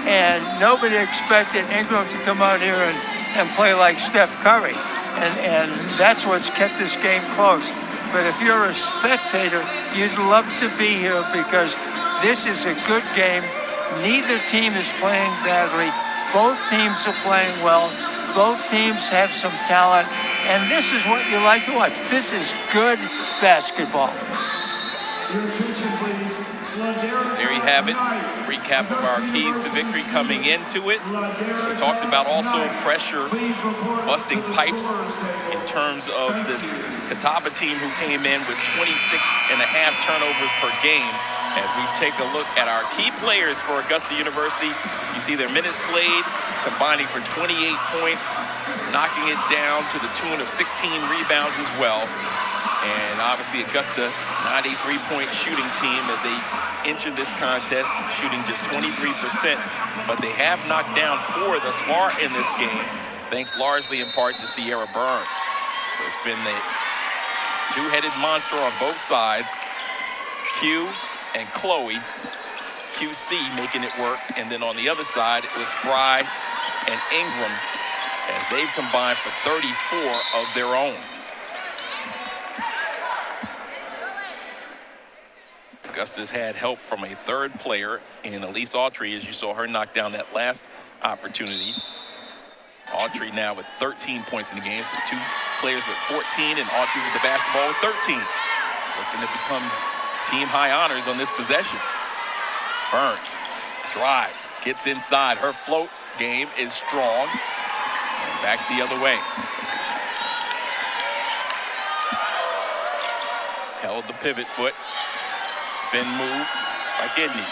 And nobody expected Ingram to come out here and play like Steph Curry. And that's what's kept this game close. But if you're a spectator, you'd love to be here because this is a good game. Neither team is playing badly. Both teams are playing well. Both teams have some talent. And this is what you like to watch. This is good basketball. So there you have it. Recap of our keys to victory coming into it. We talked about also pressure, busting pipes in terms of this Catawba team who came in with 26.5 turnovers per game. As we take a look at our key players for Augusta University, you see their minutes played combining for 28 points, knocking it down to the tune of 16 rebounds as well. And obviously Augusta, not a three-point shooting team as they enter this contest, shooting just 23%, but they have knocked down 4 thus far in this game, thanks largely in part to Sierra Burns. So it's been the two-headed monster on both sides, Q and Chloe, QC making it work, and then on the other side it was Spry and Ingram as they've combined for 34 of their own. Augusta's had help from a third player in Elise Autry, as you saw her knock down that last opportunity. Autry now with 13 points in the game, so 2 players with 14 and Autry with the basketball with 13. Looking to become team high honors on this possession. Burns drives, gets inside. Her float game is strong. And back the other way. Held the pivot foot. Spin move by Kidney.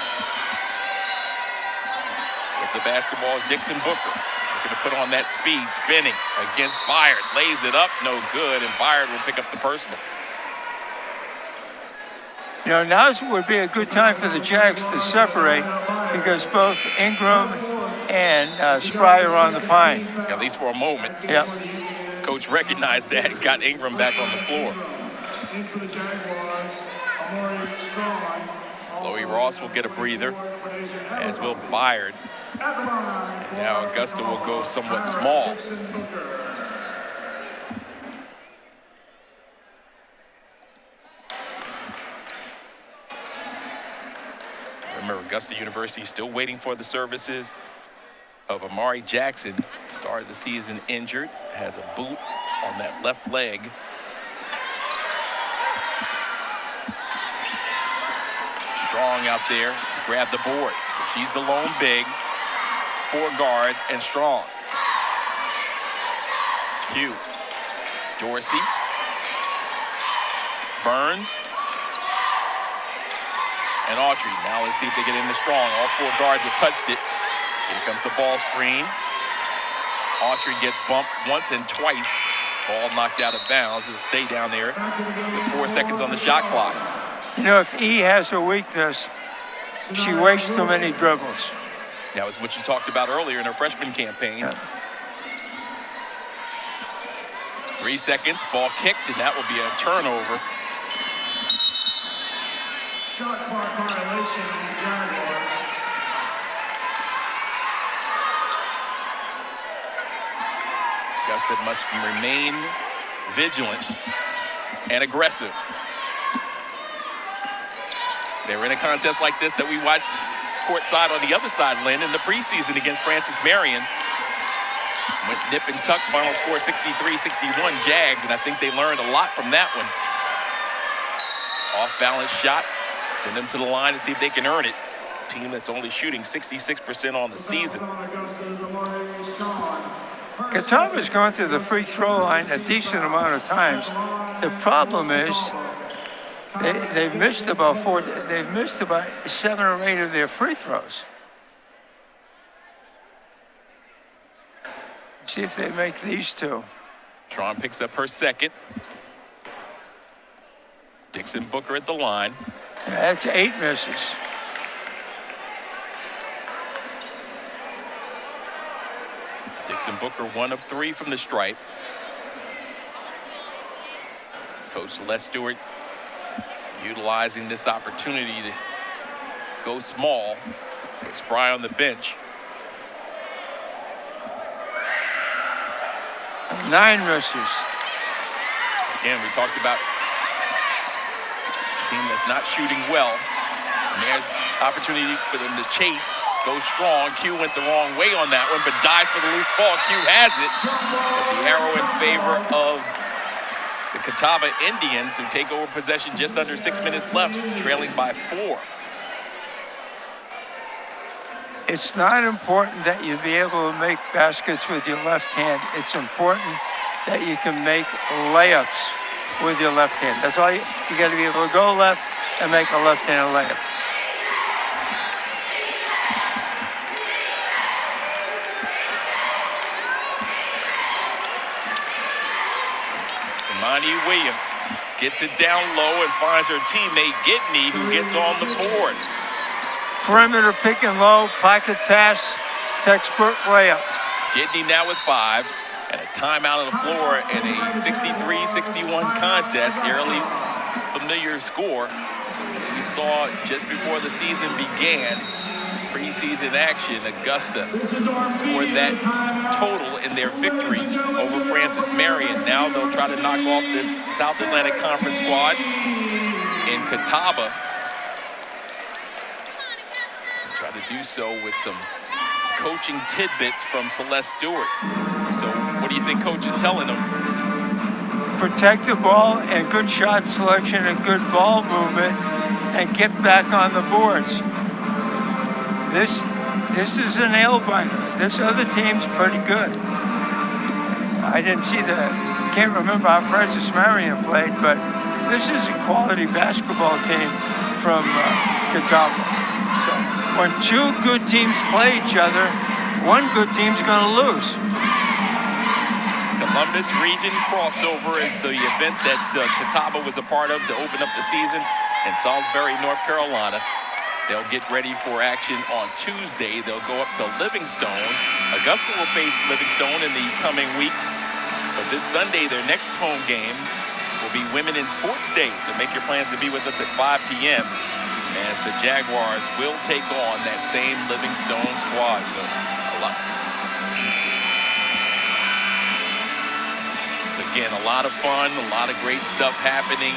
With the basketball is Dixon Booker. Looking to put on that speed, spinning against Byard. Lays it up, no good, and Byard will pick up the personal. You know, now would be a good time for the Jags to separate because both Ingram and Spry are on the pine. At least for a moment. Yep. His coach recognized that and got Ingram back on the floor. Chloe Ross will get a breather, as will Byard. And now Augusta will go somewhat small. Remember, Augusta University still waiting for the services of Amari Jackson. Started the season injured, has a boot on that left leg. Strong out there to grab the board. She's the lone big. 4 guards and Strong. Q. Dorsey. Burns. And Autry. Now let's see if they get into Strong. All 4 guards have touched it. Here comes the ball screen. Autry gets bumped once and twice. Ball knocked out of bounds. It'll stay down there with 4 seconds on the shot clock. You know, if E has a weakness, she wastes too many dribbles. That was what you talked about earlier in her freshman campaign. Yeah. 3 seconds, ball kicked, and that will be a turnover. Shot clock violation on the Jaguars. Augusta must remain vigilant and aggressive. They were in a contest like this that we watched courtside on the other side, Lynn, in the preseason against Francis Marion. Went nip and tuck, final score 63-61 Jags, and I think they learned a lot from that one. Off-balance shot, send them to the line and see if they can earn it. A team that's only shooting 66% on the season. Catawba's gone to the free throw line a decent amount of times. The problem is they've missed about 7 or 8 of their free throws. See if they make these 2. Tron picks up her second. Dixon Booker at the line. That's 8 misses. Dixon Booker 1 of 3 from the stripe. Coach Celeste Stewart utilizing this opportunity to go small. With Spry on the bench. 9 misses. Again, we talked about a team that's not shooting well. And there's opportunity for them to chase, go strong. Q went the wrong way on that one, but dives for the loose ball. Q has it. But the arrow in favor of the Catawba Indians, who take over possession just under 6 minutes left, trailing by 4. It's not important that you be able to make baskets with your left hand. It's important that you can make layups with your left hand. That's all you got to be able to go left and make a left-handed layup. Imani Williams gets it down low and finds her teammate Gidney, who gets on the board. Perimeter pick and low, pocket pass, textbook layup. Gidney now with 5, and a timeout on the floor in a 63-61 contest. Eerily familiar score we saw just before the season began. Preseason action, Augusta scored that total in their victory over Francis Marion. Now they'll try to knock off this South Atlantic Conference squad in Catawba. Try to do so with some coaching tidbits from Celeste Stewart. So what do you think coach is telling them? protect the ball and good shot selection and good ball movement and get back on the boards. This is a nail biter. This other team's pretty good. I didn't see can't remember how Francis Marion played, but this is a quality basketball team from Catawba. So when two good teams play each other, one good team's going to lose. Columbus Region Crossover is the event that Catawba was a part of to open up the season in Salisbury, North Carolina. They'll get ready for action on Tuesday. They'll go up to Livingstone. Augusta will face Livingstone in the coming weeks. But this Sunday, their next home game will be Women in Sports Day. So make your plans to be with us at 5 p.m. as the Jaguars will take on that same Livingstone squad. So again, a lot of fun, a lot of great stuff happening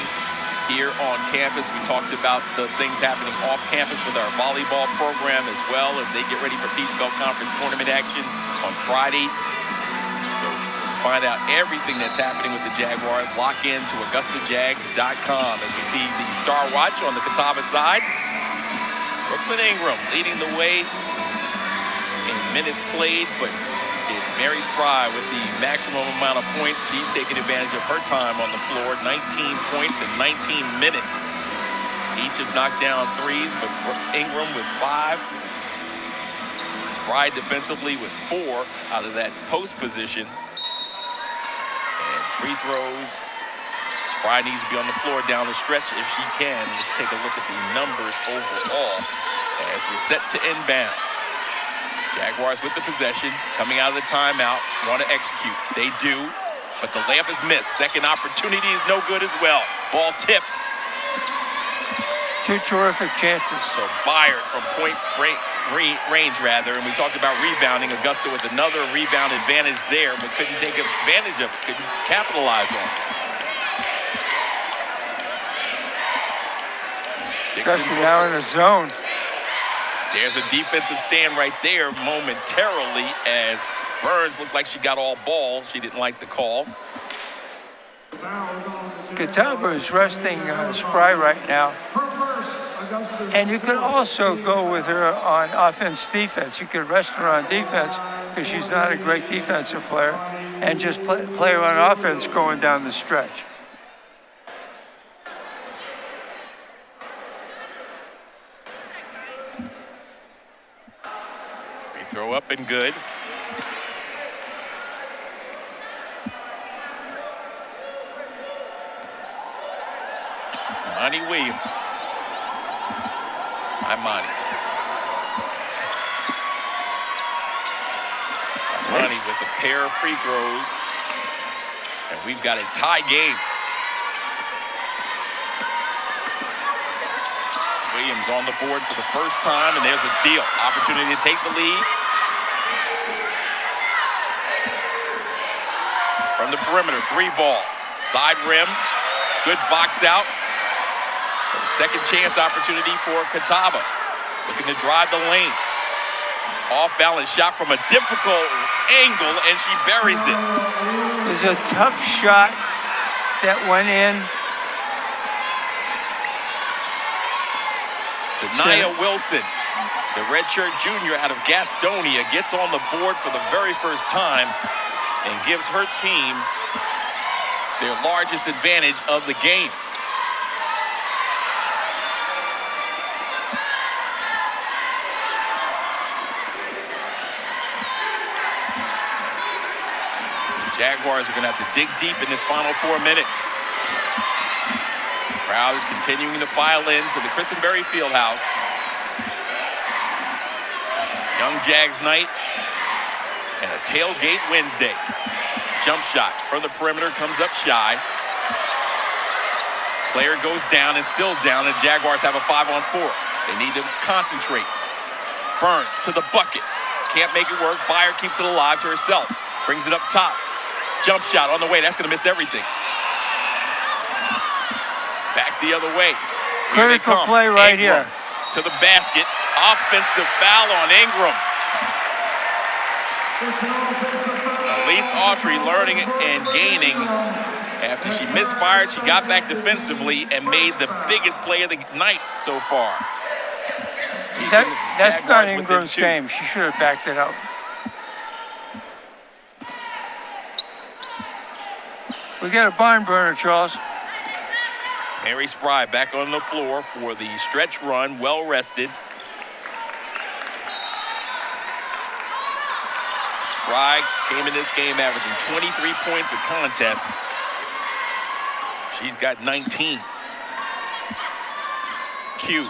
here on campus. We talked about the things happening off campus with our volleyball program as well as they get ready for Peace Belt Conference tournament action on Friday. So to find out everything that's happening with the Jaguars, log in to AugustaJags.com as we see the Star Watch on the Catawba side. Brooklyn Ingram leading the way in minutes played, but it's Mary Spry with the maximum amount of points. She's taking advantage of her time on the floor. 19 points in 19 minutes. Each has knocked down threes, but Ingram with 5. Spry defensively with 4 out of that post position. And free throws. Spry needs to be on the floor down the stretch if she can. Let's take a look at the numbers overall as we're set to inbound. Jaguars with the possession, coming out of the timeout, want to execute. They do, but the layup is missed. Second opportunity is no good as well. Ball tipped. Two terrific chances. So Byard from point range, and we talked about rebounding. Augusta with another rebound advantage there, but couldn't take advantage of it, couldn't capitalize on it. Augusta now in a zone. There's a defensive stand right there momentarily as Burns looked like she got all ball. She didn't like the call. Catawba is resting Spry right now. And you could also go with her on offense-defense. You could rest her on defense because she's not a great defensive player and just play her on offense going down the stretch. Throw up and good. Monty Williams. Hi, Monty. Monty with a pair of free throws. And we've got a tie game. Williams on the board for the first time, and there's a steal. Opportunity to take the lead. From the perimeter, 3-ball. Side rim, good box out. Second chance opportunity for Catawba. Looking to drive the lane. Off balance shot from a difficult angle, and she buries it. It was a tough shot that went in. Nia Wilson, the redshirt junior out of Gastonia, gets on the board for the very first time and gives her team their largest advantage of the game. The Jaguars are going to have to dig deep in this final 4 minutes. Crowd is continuing to file into the Christenberry Fieldhouse. Young Jags night and a tailgate Wednesday. Jump shot from the perimeter comes up shy. Player goes down and still down, and Jaguars have a 5-on-4. They need to concentrate. Burns to the bucket. Can't make it work. Byard keeps it alive to herself. Brings it up top. Jump shot on the way. That's going to miss everything. Back the other way. Critical play right here. To the basket. Offensive foul on Ingram. Elise Autry learning and gaining. After she misfired, she got back defensively and made the biggest play of the night so far. That's not Jaguars within Ingram's 2. game. She should have backed it up. We got a barn burner, Charles. Mary Spry back on the floor for the stretch run, well rested. Spry came in this game averaging 23 points a contest. She's got 19. Q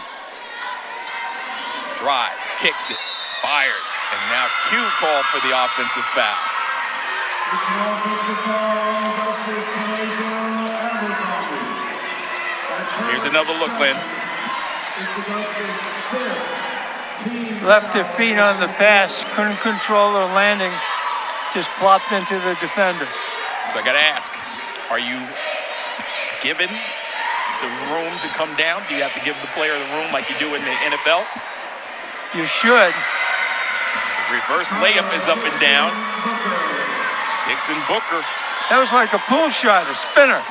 drives, kicks it, fired, and now Q called for the offensive foul. Here's another look, Lynn. Left her feet on the pass, couldn't control her landing, just plopped into the defender. So I got to ask, are you given the room to come down? Do you have to give the player the room like you do in the NFL? You should. The reverse layup is up and down. Dixon Booker, That was like a pull shot, a spinner.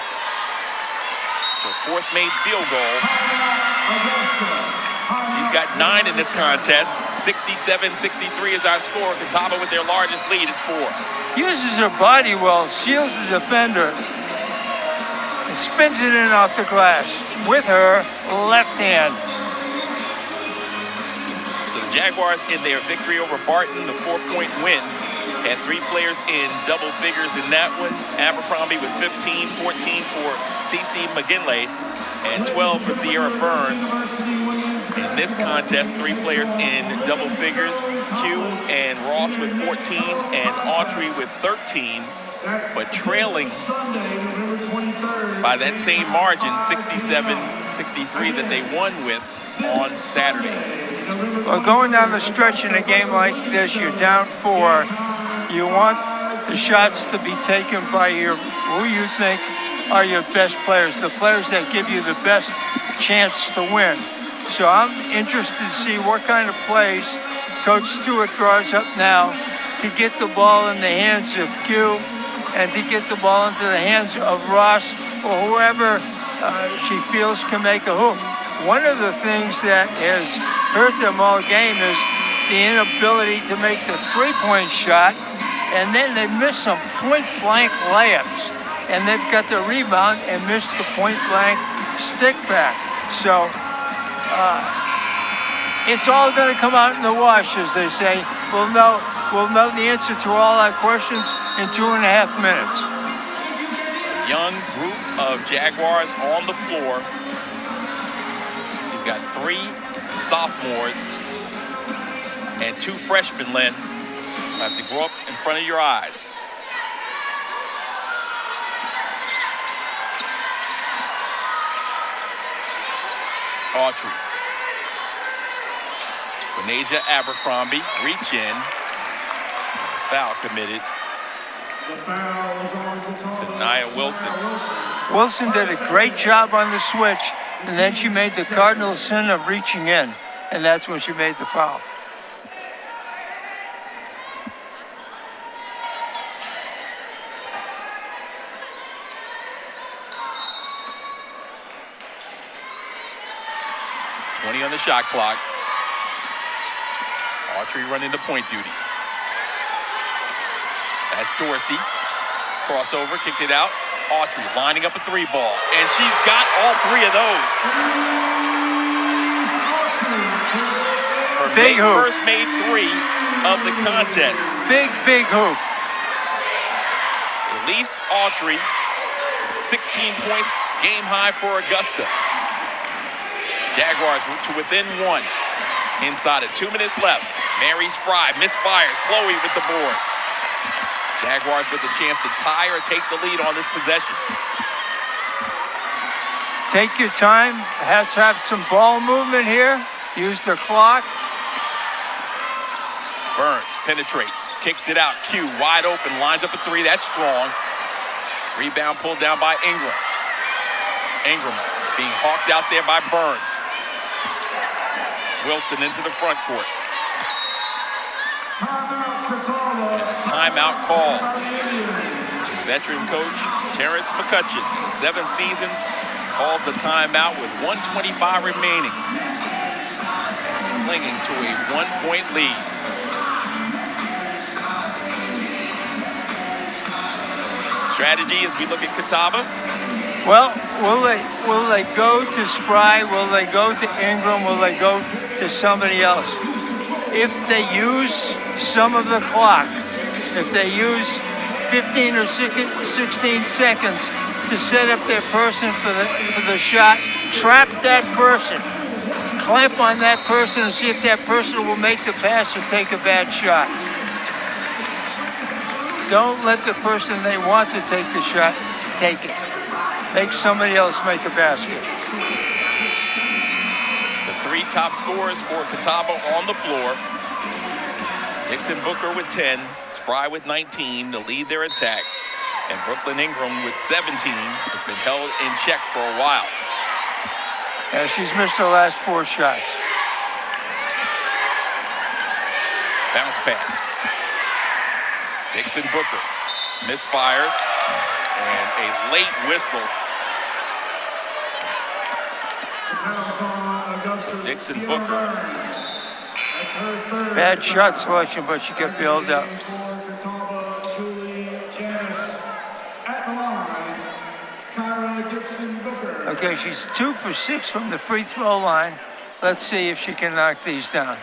her fourth made field goal. She's got 9 in this contest. 67-63 is our score. Catawba with their largest lead at 4. Uses her body well, seals the defender, and spins it in off the glass with her left hand. So the Jaguars in their victory over Barton, the 4-point win, had 3 players in double figures in that one. Abercrombie with 15, 14 for CeCe McGinley, and 12 for Sierra Burns. In this contest, 3 players in double figures, Q and Ross with 14 and Autry with 13, but trailing by that same margin, 67-63 that they won with on Saturday. Well, going down the stretch in a game like this, you're down 4. You want the shots to be taken by who you think are your best players, the players that give you the best chance to win. So I'm interested to see what kind of plays Coach Stewart draws up now to get the ball in the hands of Q and to get the ball into the hands of Ross or whoever she feels can make a hoop. One of the things that has hurt them all game is the inability to make the three-point shot, and then they miss some point-blank layups, and they've got the rebound and missed the point-blank stick back. So it's all going to come out in the wash, as they say. We'll know the answer to all our questions in 2.5 minutes. A young group of Jaguars on the floor. You've got 3 sophomores and 2 freshmen, Lynn, have to grow up in front of your eyes. Autry. Quinasia Abercrombie, reach in. Foul committed. Sanaya Wilson. Wilson did a great job on the switch, and then she made the cardinal sin of reaching in, and that's when she made the foul. On the shot clock. Autry running the point duties. That's Dorsey. Crossover, kicked it out. Autry lining up a 3-ball, and she's got all 3 of those. Her Big hoop. first made 3 of the contest. Big hoop. Elise Autry, 16 points, game high for Augusta. Jaguars to within 1. Inside of 2 minutes left. Mary Spry misfires. Chloe with the board. Jaguars with a chance to tie or take the lead on this possession. Take your time. Have to have some ball movement here. Use the clock. Burns penetrates. Kicks it out. Q wide open. Lines up a 3. That's strong. Rebound pulled down by Ingram. Ingram being hawked out there by Burns. Wilson into the front court. Timeout, Catawba. timeout called. Veteran coach Terrence McCutcheon, 7th season, calls the timeout with 1:25 remaining, clinging to a 1-point lead. Strategy as we look at Catawba. Well, will they go to Spry? Will they go to Ingram? Will they go to somebody else? If they use some of the clock, if they use 15 or 16 seconds to set up their person for the shot, trap that person, clamp on that person and see if that person will make the pass or take a bad shot. Don't let the person they want to take the shot take it. Make somebody else make a basket. The 3 top scorers for Catawba on the floor. Dixon Booker with 10, Spry with 19 to lead their attack, and Brooklyn Ingram with 17 has been held in check for a while. Yeah, she's missed her last 4 shots. Bounce pass. Dixon Booker misfires, and a late whistle. Dixon Booker. Bad shot selection, but she got bailed out. Okay, she's 2 for 6 from the free throw line. Let's see if she can knock these down.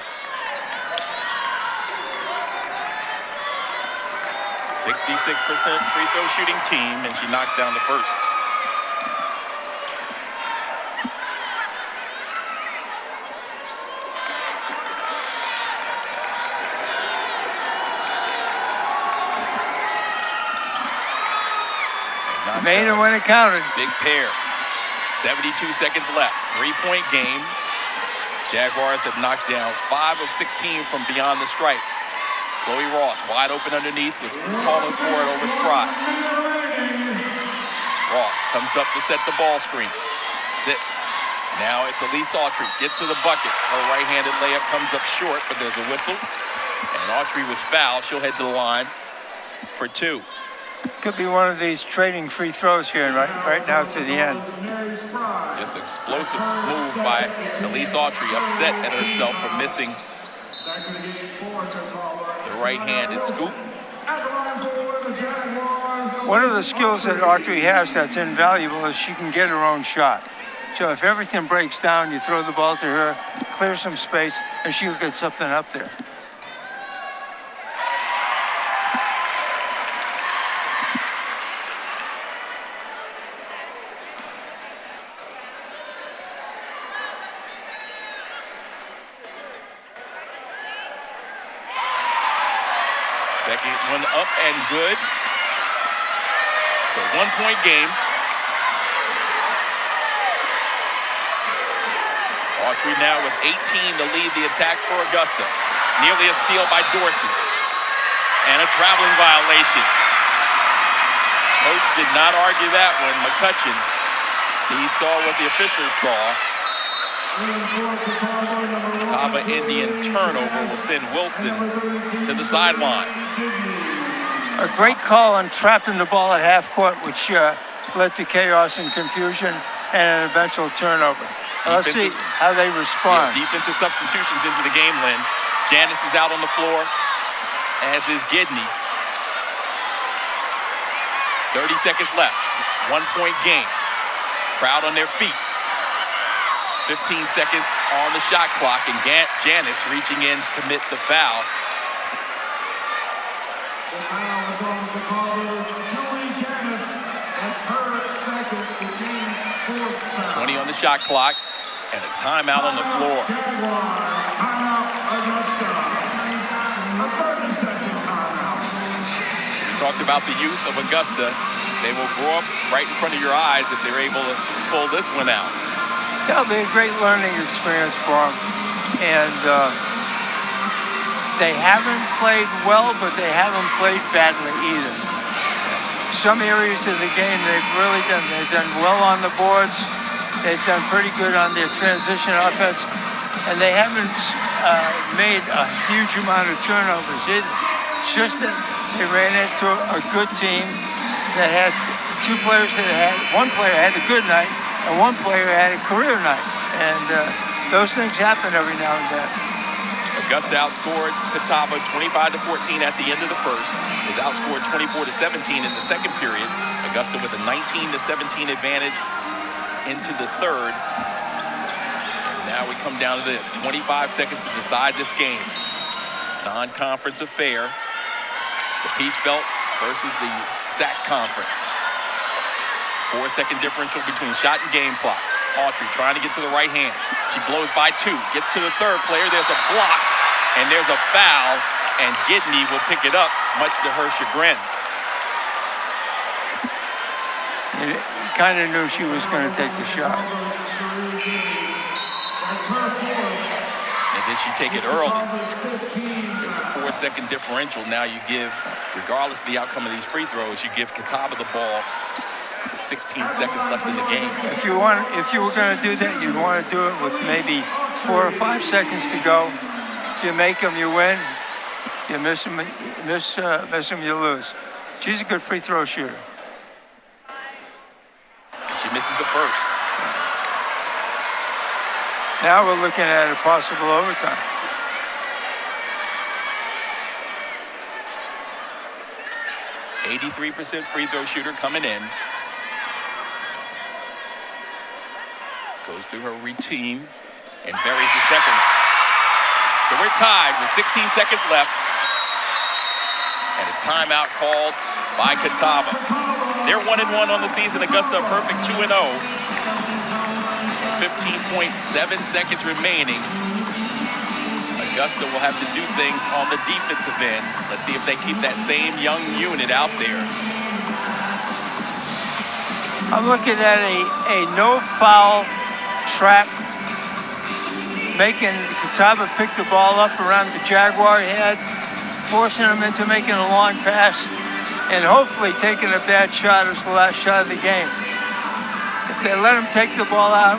66% free throw shooting team, and she knocks down the first. Made her when it counted. Big pair. 72 seconds left. 3-point game. Jaguars have knocked down 5 of 16 from beyond the stripe. Chloe Ross wide open underneath, was calling for it over Spry. Ross comes up to set the ball screen. Sits. Now it's Elise Autry. Gets to the bucket. Her right-handed layup comes up short, but there's a whistle. And Autry was fouled. She'll head to the line for 2. Could be one of these trading free throws here right now to the end. Just an explosive move by Elise Autry, upset at herself for missing the right-handed scoop. One of the skills that Autry has that's invaluable is she can get her own shot. So if everything breaks down, you throw the ball to her, clear some space, and she'll get something up there. Second one up and good. So 1-point game. Autry now with 18 to lead the attack for Augusta. Nearly a steal by Dorsey. And a traveling violation. Coach did not argue that one. McCutcheon, he saw what the officials saw. Catawba Indian turnover will send Wilson to the sideline. A great call on trapping the ball at half court, which led to chaos and confusion and an eventual turnover. Let's see how they respond. Yeah, defensive substitutions into the game, Lynn. Janice is out on the floor, as is Gidney. 30 seconds left. 1-point game. Crowd on their feet. 15 seconds on the shot clock, and Janice reaching in to commit the foul. 20 on the shot clock, and a timeout on the floor. We talked about the youth of Augusta. They will grow up right in front of your eyes if they're able to pull this one out. It'll be a great learning experience for them. And they haven't played well, but they haven't played badly either. Some areas of the game they've done well on the boards. They've done pretty good on their transition offense. And they haven't made a huge amount of turnovers either. It's just that they ran into a good team that had two players that had, one player had a good night and one player had a career night. And those things happen every now and then. Augusta outscored Catawba 25-14 at the end of the first. Was outscored 24-17 in the second period. Augusta with a 19-17 advantage into the third. And now we come down to this. 25 seconds to decide this game. Non-conference affair. The Peach Belt versus the SAC Conference. 4-second differential between shot and game clock. Autry trying to get to the right hand. She blows by two. Gets to the third player. There's a block. And there's a foul. And Gidney will pick it up, much to her chagrin. You kind of knew she was going to take the shot. And did she take it early? There's a 4-second differential. Now you give, regardless of the outcome of these free throws, you give Catawba the ball with 16 seconds left in the game. If you were going to do that, you'd want to do it with maybe 4 or 5 seconds to go. If you make them, you win. If you miss them, you lose. She's a good free throw shooter. She misses the first. Now we're looking at a possible overtime. .83% free throw shooter coming in. Goes through her routine and buries the second. So we're tied with 16 seconds left. And a timeout called by Catawba. They're 1-1 on the season. Augusta a perfect 2-0. 15.7 seconds remaining. Augusta will have to do things on the defensive end. Let's see if they keep that same young unit out there. I'm looking at a no-foul trap, making Catawba pick the ball up around the Jaguar head, forcing them into making a long pass, and hopefully taking a bad shot as the last shot of the game. If they let them take the ball out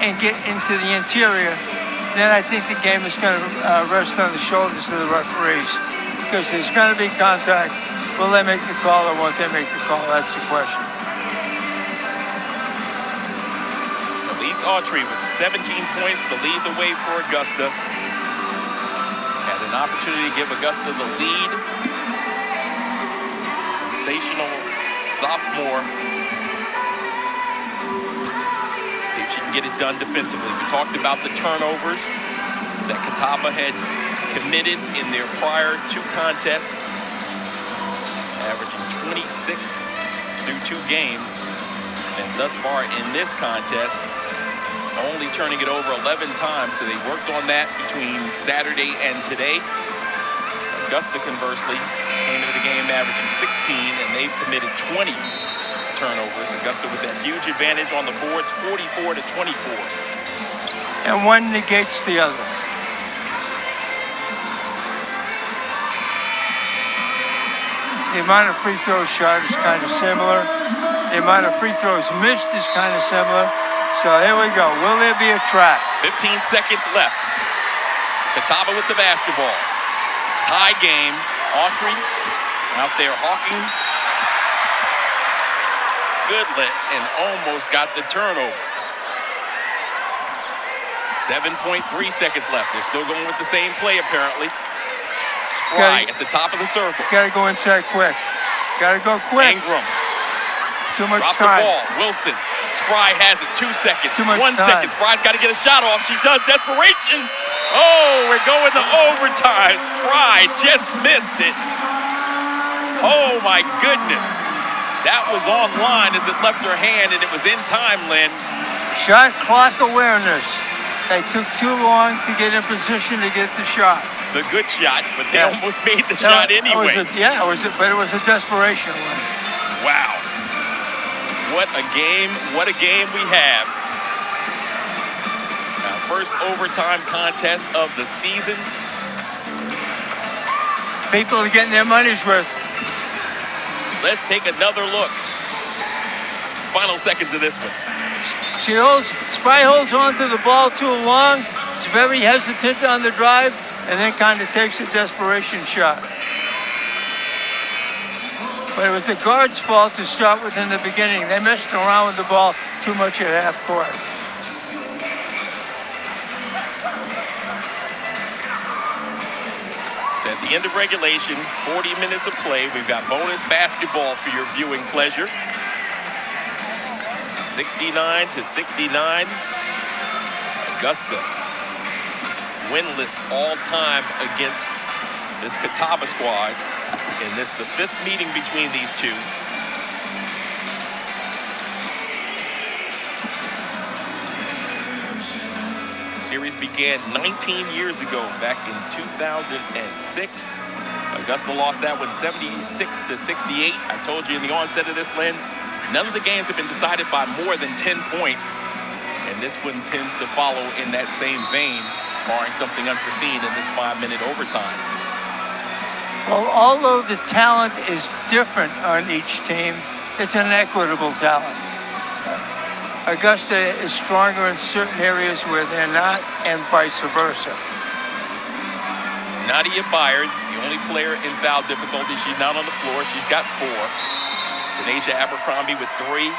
and get into the interior, then I think the game is going to rest on the shoulders of the referees, because there's going to be contact. Will they make the call or won't they make the call? That's the question. Elise Autry with 17 points to lead the way for Augusta. Had an opportunity to give Augusta the lead. Sensational sophomore. See if she can get it done defensively. We talked about the turnovers that Catawba had committed in their prior two contests, averaging 26 through 2 games. And thus far in this contest, only turning it over 11 times. So they worked on that between Saturday and today. Augusta, conversely, came into the game averaging 16, and they've committed 20 turnovers. Augusta with that huge advantage on the boards, 44-24. And one negates the other. The amount of free throws shot is kind of similar. The amount of free throws missed is kind of similar. So here we go. Will there be a trap? 15 seconds left. Catawba with the basketball. Tie game. Autry out there hawking. Goodlet and almost got the turnover. 7.3 seconds left. They're still going with the same play apparently. Spry at the top of the circle. Got to go inside quick. Got to go quick. Ingram. Too much Drop time. the ball. Wilson. Spry has it. 2 seconds. Too much 1 time. second. Spry's got to get a shot off. She does. Desperation. Oh, we're going to overtime. Spry just missed it. Oh, my goodness. That was online as it left her hand, and it was in time, Lynn. Shot clock awareness. They took too long to get in position to get the shot. The good shot, but they almost made the shot anyway. But it was a desperation one. Wow. What a game we have. Our first overtime contest of the season. People are getting their money's worth. Let's take another look. Final seconds of this one. Spry holds on to the ball too long. It's very hesitant on the drive, and then kind of takes a desperation shot. But it was the guards' fault to start with in the beginning. They messed around with the ball too much at half court. So at the end of regulation, 40 minutes of play. We've got bonus basketball for your viewing pleasure. 69-69. Augusta winless all time against this Catawba squad. And this is the 5th meeting between these two. The series began 19 years ago, back in 2006. Augusta lost that one 76-68. I told you in the onset of this, Lynn, none of the games have been decided by more than 10 points. And this one tends to follow in that same vein, barring something unforeseen in this 5-minute overtime. Well, although the talent is different on each team, it's an equitable talent. Augusta is stronger in certain areas where they're not, and vice versa. Nadia Byard, the only player in foul difficulty. She's not on the floor. She's got 4. Denasia Abercrombie with 3.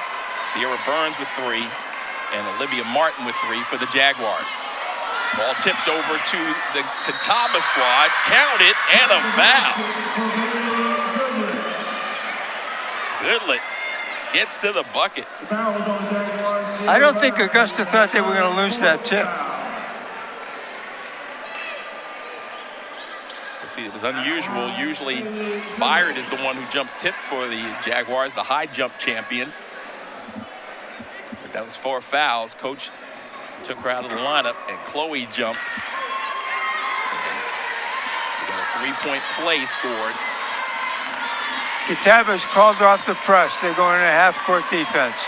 Sierra Burns with 3. And Olivia Martin with 3 for the Jaguars. Ball tipped over to the Catawba squad. Counted and a foul. Goodlet gets to the bucket. I don't think Augusta thought they were going to lose that tip. Let's see, it was unusual. Usually Byard is the one who jumps tip for the Jaguars, the high jump champion. But that was 4 fouls. Coach took her out of the lineup, and Chloe jumped. We got a 3-point play scored. Catawba's called off the press. They're going to half-court defense.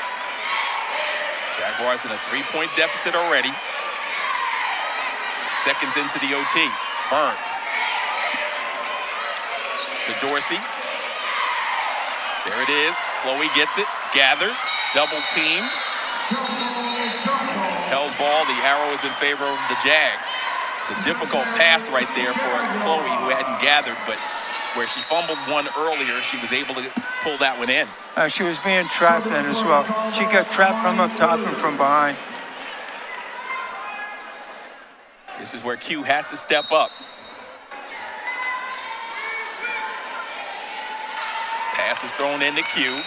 Jaguars in a 3-point deficit already. Seconds into the OT. Burns. To Dorsey. There it is. Chloe gets it. Gathers. Double teamed. Held ball. The arrow is in favor of the Jags. It's a difficult pass right there for Chloe, who hadn't gathered, but where she fumbled one earlier, she was able to pull that one in. She was being trapped then as well. She got trapped from up top and from behind. This is where Q has to step up. Pass is thrown into Q.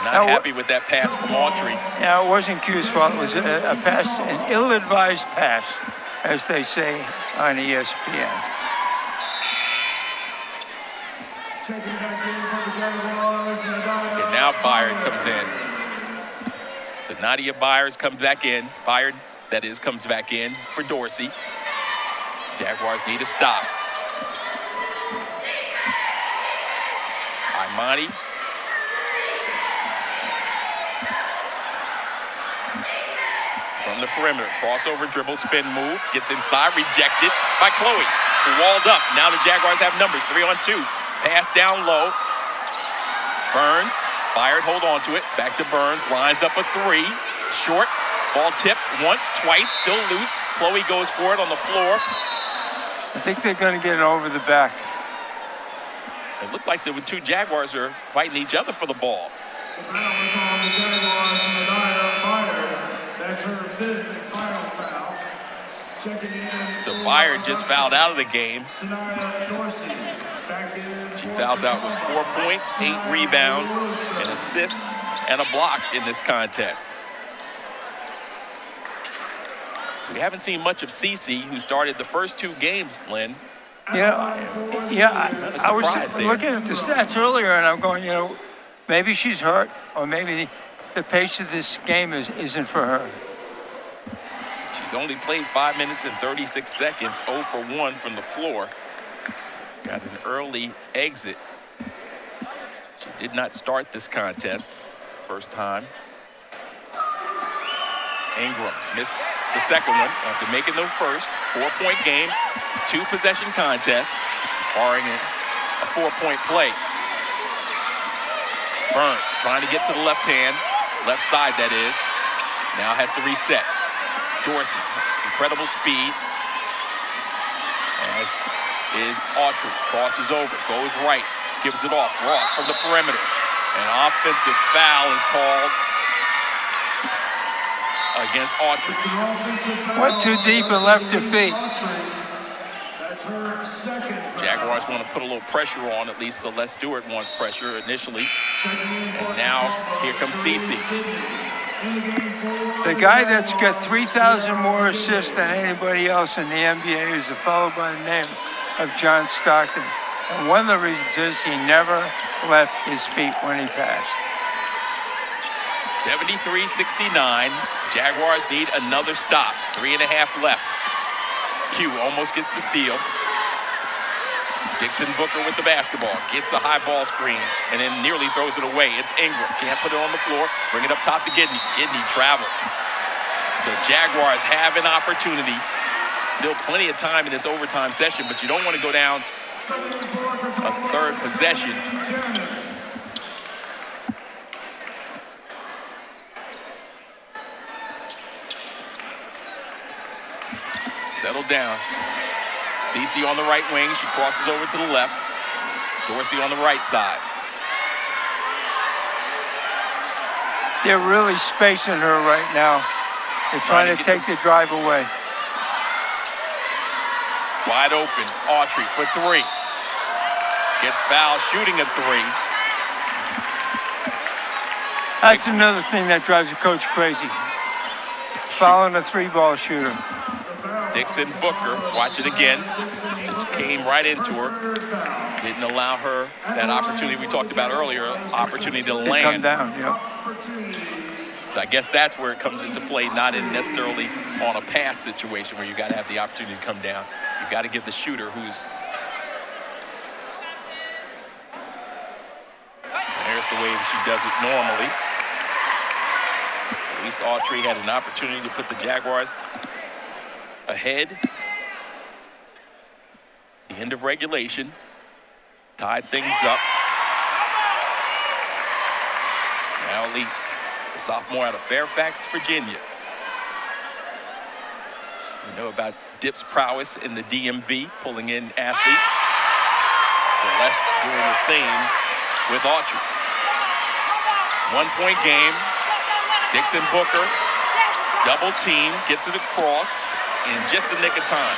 Not happy with that pass from Autry. Yeah, it wasn't Q's fault. It was a pass, an ill-advised pass, as they say on ESPN. And now Byard comes in. So Nadia Byard comes back in. Byard, that is, comes back in for Dorsey. Jaguars need a stop. Imani. From the perimeter, crossover dribble, spin move, gets inside, rejected by Chloe, who walled up. Now the Jaguars have numbers, 3-on-2. Pass down low. Burns, Byard hold on to it, back to Burns, lines up a 3, short, ball tipped once, twice, still loose. Chloe goes for it on the floor. I think they're going to get it over the back. It looked like the 2 Jaguars are fighting each other for the ball. That's her 5th and final foul. Checking in. So Byard just fouled out of the game. She fouls out with 4 points, 8 rebounds, an assist, and a block in this contest. So we haven't seen much of Cece, who started the first 2 games, Lynn. Yeah, I was looking at the stats earlier, and I'm going, maybe she's hurt, or maybe the pace of this game isn't for her. She's only played 5 minutes and 36 seconds, 0 for 1 from the floor. Got an early exit. She did not start this contest first time. Ingram missed the second one after making the first. 4-point game, 2-possession contest, barring a 4-point play. Burns trying to get to the left hand, left side that is. Now has to reset. Dorsey, incredible speed. As is Autry, crosses over, goes right. gives it off. Ross from the perimeter. An offensive foul is called against Autry. Went too deep and left her feet. That's her second. Jaguars want to put a little pressure on, at least Celeste Stewart wants pressure initially. And now here comes Cece. The guy that's got 3,000 more assists than anybody else in the NBA is a fellow by the name of John Stockton. And one of the reasons is he never left his feet when he passed. 73-69. Jaguars need another stop. 3.5 left. Q almost gets the steal. Dixon Booker with the basketball. Gets a high ball screen and then nearly throws it away. It's Ingram. Can't put it on the floor. Bring it up top to Gidney. Gidney travels. The Jaguars have an opportunity. Still plenty of time in this overtime session, but you don't want to go down a third possession. Settle down. Cece on the right wing. She crosses over to the left. Dorsey on the right side. They're really spacing her right now. They're trying to take the drive away. Wide open. Autry for three. Gets fouled shooting a three. That's another thing that drives a coach crazy. Fouling a three-ball shooter. Dixon Booker, watch it again. Just came right into her. Didn't allow her that opportunity we talked about earlier, opportunity to land. Come down, yep. So I guess that's where it comes into play, not in necessarily on a pass situation where you got to have the opportunity to come down. You got to give the shooter who's. There's the way she does it normally. At least Autry had an opportunity to put the Jaguars ahead. The end of regulation. Tied things up. Now Elise, the sophomore out of Fairfax, Virginia. We know about Dip's prowess in the DMV, pulling in athletes. Celeste doing the same with Autry. 1-point game. Dixon Booker, double team, gets it across in just the nick of time.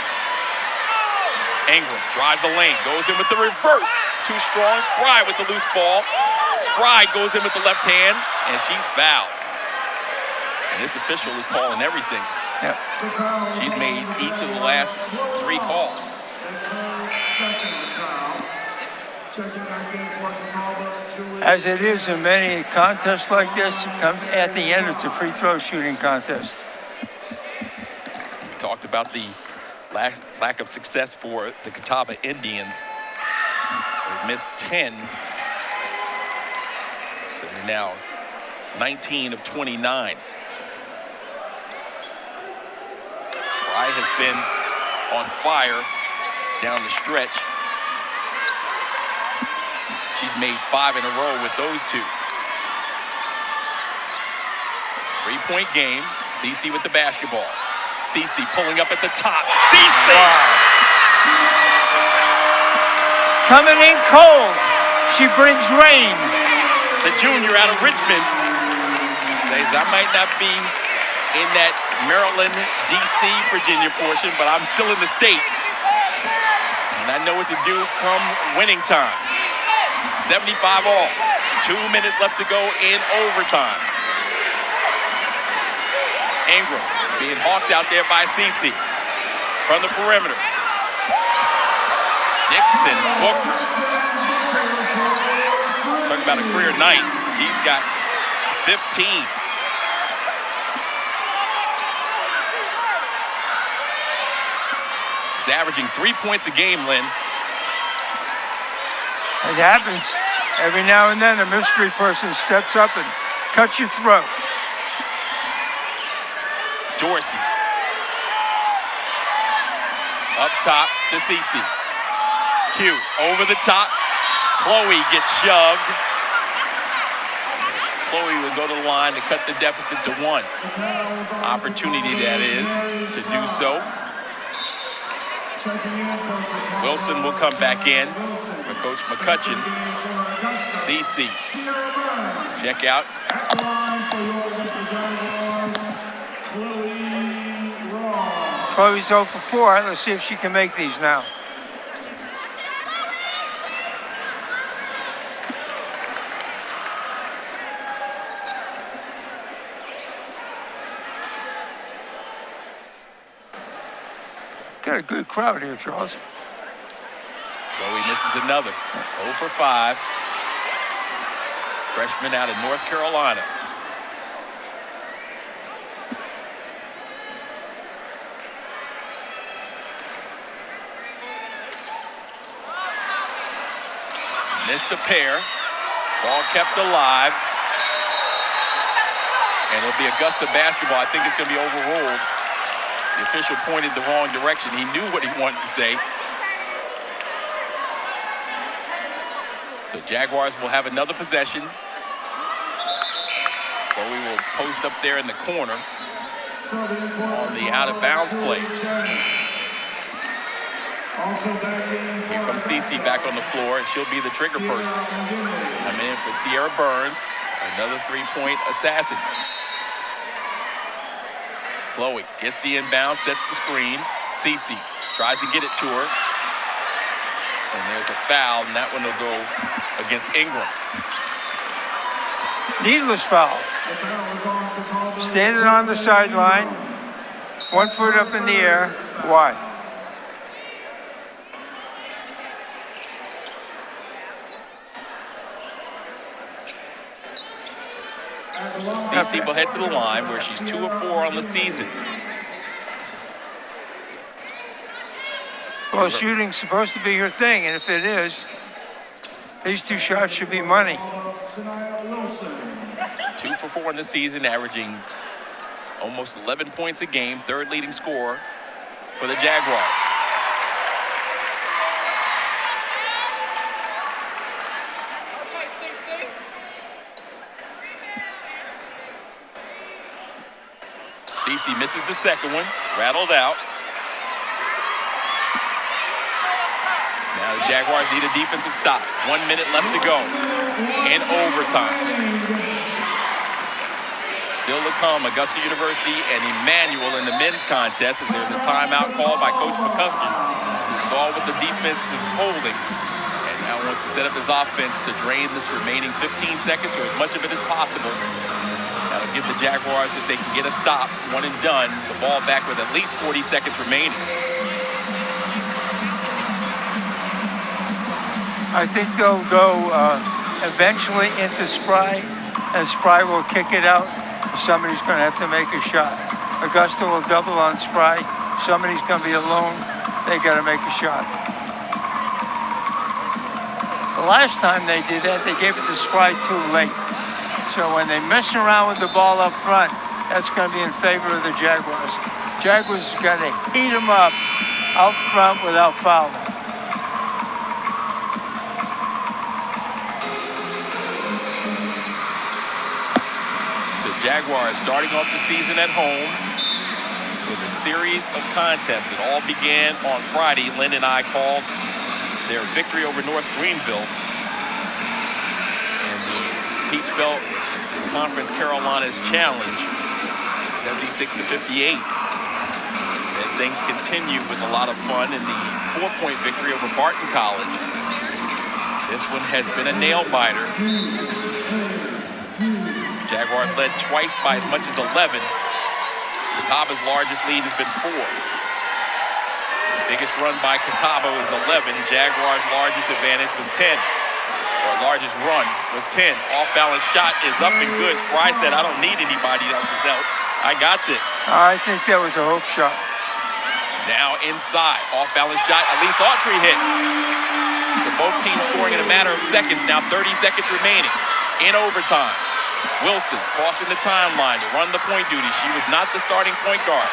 Ingram drives the lane, goes in with the reverse. Too strong. Spry with the loose ball. Spry goes in with the left hand, and she's fouled. And this official is calling everything. Yep. She's made each of the last 3 calls. As it is in many contests like this, at the end, it's a free throw shooting contest. We talked about the lack of success for the Catawba Indians. They missed 10. So they're now 19 of 29. Spry has been on fire down the stretch. She's made 5 in a row with those 2. 3-point game. Cece with the basketball. Cece pulling up at the top. Cece! Coming in cold. She brings rain. The junior out of Richmond says, I might not be in that Maryland, D.C., Virginia portion, but I'm still in the state. And I know what to do come winning time. 75 all. 2 minutes left to go in overtime. Ingram being hawked out there by Cece from the perimeter. Dixon Booker. Talking about a career night. She's got 15. She's averaging 3 points a game, Lynn. It happens. Every now and then a mystery person steps up and cuts your throat. Dorsey. Up top to Cece. Q over the top. Chloe gets shoved. Chloe will go to the line to cut the deficit to 1. Opportunity, that is, to do so. Wilson will come back in. Coach McCutcheon. CC. Check out. At the line for your Augusta Jaguars, Chloe Ross. Chloe's 0 for 4. Let's see if she can make these now. Got a good crowd here, Charles. Chloe misses another. 0 for 5. Freshman out of North Carolina. Missed a pair. Ball kept alive. And it'll be Augusta basketball. I think it's going to be overruled. The official pointed the wrong direction. He knew what he wanted to say. So Jaguars will have another possession. Chloe will post up there in the corner on the out-of-bounds play. Here comes CC back on the floor, and she'll be the trigger person. Coming in for Sierra Burns, another three-point assassin. Chloe gets the inbound, sets the screen. CC tries to get it to her. And there's a foul, and that one will go against Ingram. Needless foul. Standing on the sideline, 1 foot up in the air. Why? CC will head to the line where she's 2 of 4 on the season. Well, shooting's supposed to be her thing, and if it is, these 2 shots should be money. 2 for 4 in the season, averaging almost 11 points a game, 3rd leading scorer for the Jaguars. CC misses the second one, rattled out. Now the Jaguars need a defensive stop. 1 minute left to go in overtime. Still to come, Augusta University and Emmanuel in the men's contest as there's a timeout called by Coach McCutcheon, who saw what the defense was holding and now wants to set up his offense to drain this remaining 15 seconds or as much of it as possible. That'll give the Jaguars, if they can get a stop, 1 and done, the ball back with at least 40 seconds remaining. I think they'll go eventually into Spry, and Spry will kick it out. Somebody's going to have to make a shot. Augusta will double on Spry. Somebody's going to be alone. They got to make a shot. The last time they did that, they gave it to Spry too late. So when they mess around with the ball up front, that's going to be in favor of the Jaguars. Jaguars got to heat them up out front without fouling. Jaguars starting off the season at home with a series of contests. It all began on Friday. Lynn and I called their victory over North Greenville in the Peach Belt Conference Carolinas Challenge, 76-58. And things continue with a lot of fun in the 4-point victory over Barton College. This one has been a nail-biter. Jaguars led twice by as much as 11. Catawba's largest lead has been 4. The biggest run by Catawba was 11. Jaguars' largest advantage was 10. Or largest run was 10. Off-balance shot is up and good. Spry said, I don't need anybody else's help. I got this. I think that was a hope shot. Now inside. Off-balance shot. Elise Autry hits. So both teams scoring in a matter of seconds. Now 30 seconds remaining in overtime. Wilson crossing the timeline to run the point duty. She was not the starting point guard.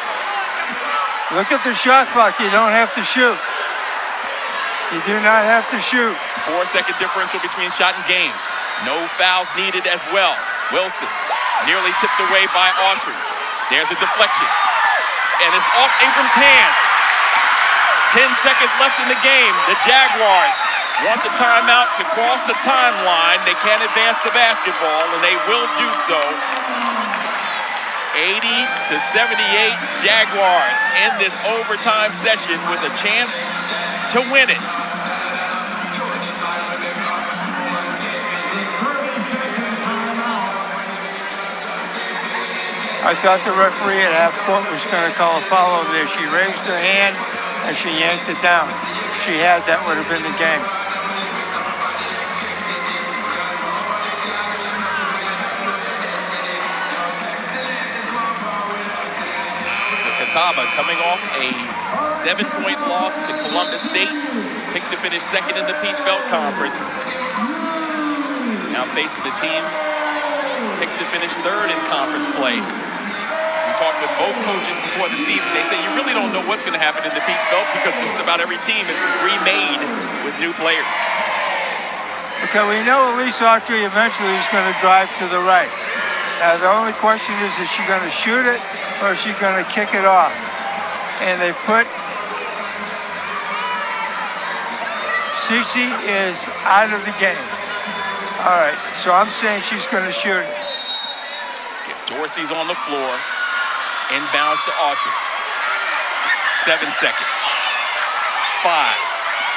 Look at the shot clock. You don't have to shoot. You do not have to shoot. 4-second differential between shot and game. No fouls needed as well. Wilson nearly tipped away by Autry. There's a deflection. And it's off Ingram's hands. 10 seconds left in the game. The Jaguars want the timeout to cross the timeline. They can't advance the basketball, and they will do so. 80-78 Jaguars in this overtime session with a chance to win it. I thought the referee at half court was going to call a foul over there. She raised her hand and she yanked it down. If she had, that would have been the game. So Catawba coming off a 7-point loss to Columbus State, picked to finish second in the Peach Belt Conference. Now facing the team picked to finish third in conference play. Talked with both coaches before the season. They say you really don't know what's going to happen in the Peach Belt because just about every team is remade with new players. Okay, we know Elise Autry eventually is going to drive to the right. Now, the only question is she going to shoot it or is she going to kick it off? And they put Cece is out of the game. All right, so I'm saying she's going to shoot it. Okay, Dorsey's on the floor. Inbounds to Autry. 7 seconds. 5,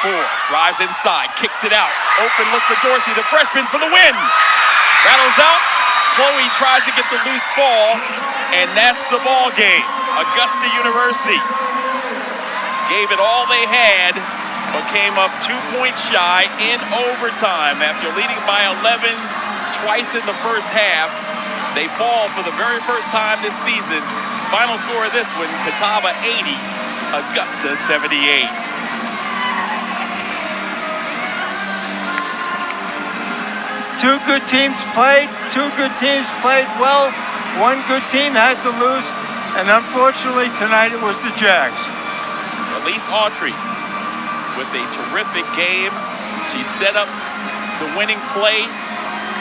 4, drives inside, kicks it out. Open look for Dorsey, the freshman for the win. Rattles out. Chloe tries to get the loose ball, and that's the ball game. Augusta University gave it all they had, but came up 2 points shy in overtime. After leading by 11 twice in the first half, they fall for the very first time this season. Final score of this one, Catawba 80, Augusta 78. Two good teams played well. One good team had to lose, and unfortunately tonight it was the Jags. Elise Autry with a terrific game. She set up the winning play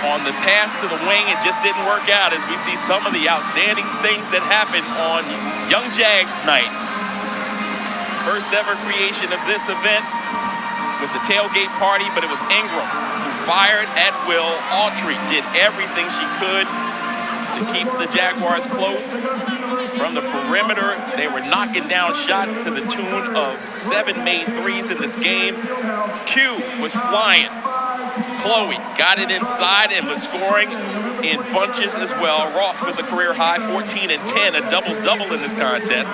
on the pass to the wing. It just didn't work out as we see some of the outstanding things that happened on Young Jags night. First ever creation of this event with the tailgate party, but it was Ingram who fired at will. Autry did everything she could to keep the Jaguars close. From the perimeter, they were knocking down shots to the tune of 7 made threes in this game. Q was flying. Chloe got it inside and was scoring in bunches as well. Ross with a career high 14 and 10, a double-double in this contest.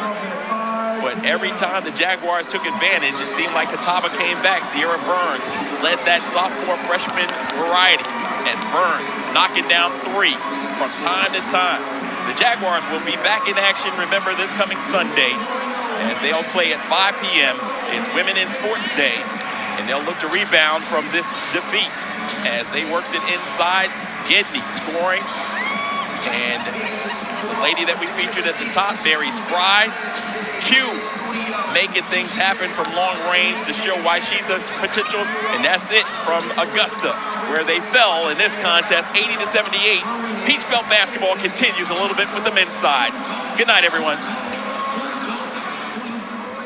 But every time the Jaguars took advantage, it seemed like Catawba came back. Sierra Burns led that sophomore freshman variety as Burns knocking down threes from time to time. The Jaguars will be back in action, remember, this coming Sunday, as they'll play at 5 p.m. It's Women in Sports Day, and they'll look to rebound from this defeat as they worked it inside. Gidney scoring, and the lady that we featured at the top, Mary Spry. Q making things happen from long range to show why she's a potential, and that's it from Augusta, where they fell in this contest 80-78. Peach Belt basketball continues a little bit with the men's side. Good night, everyone.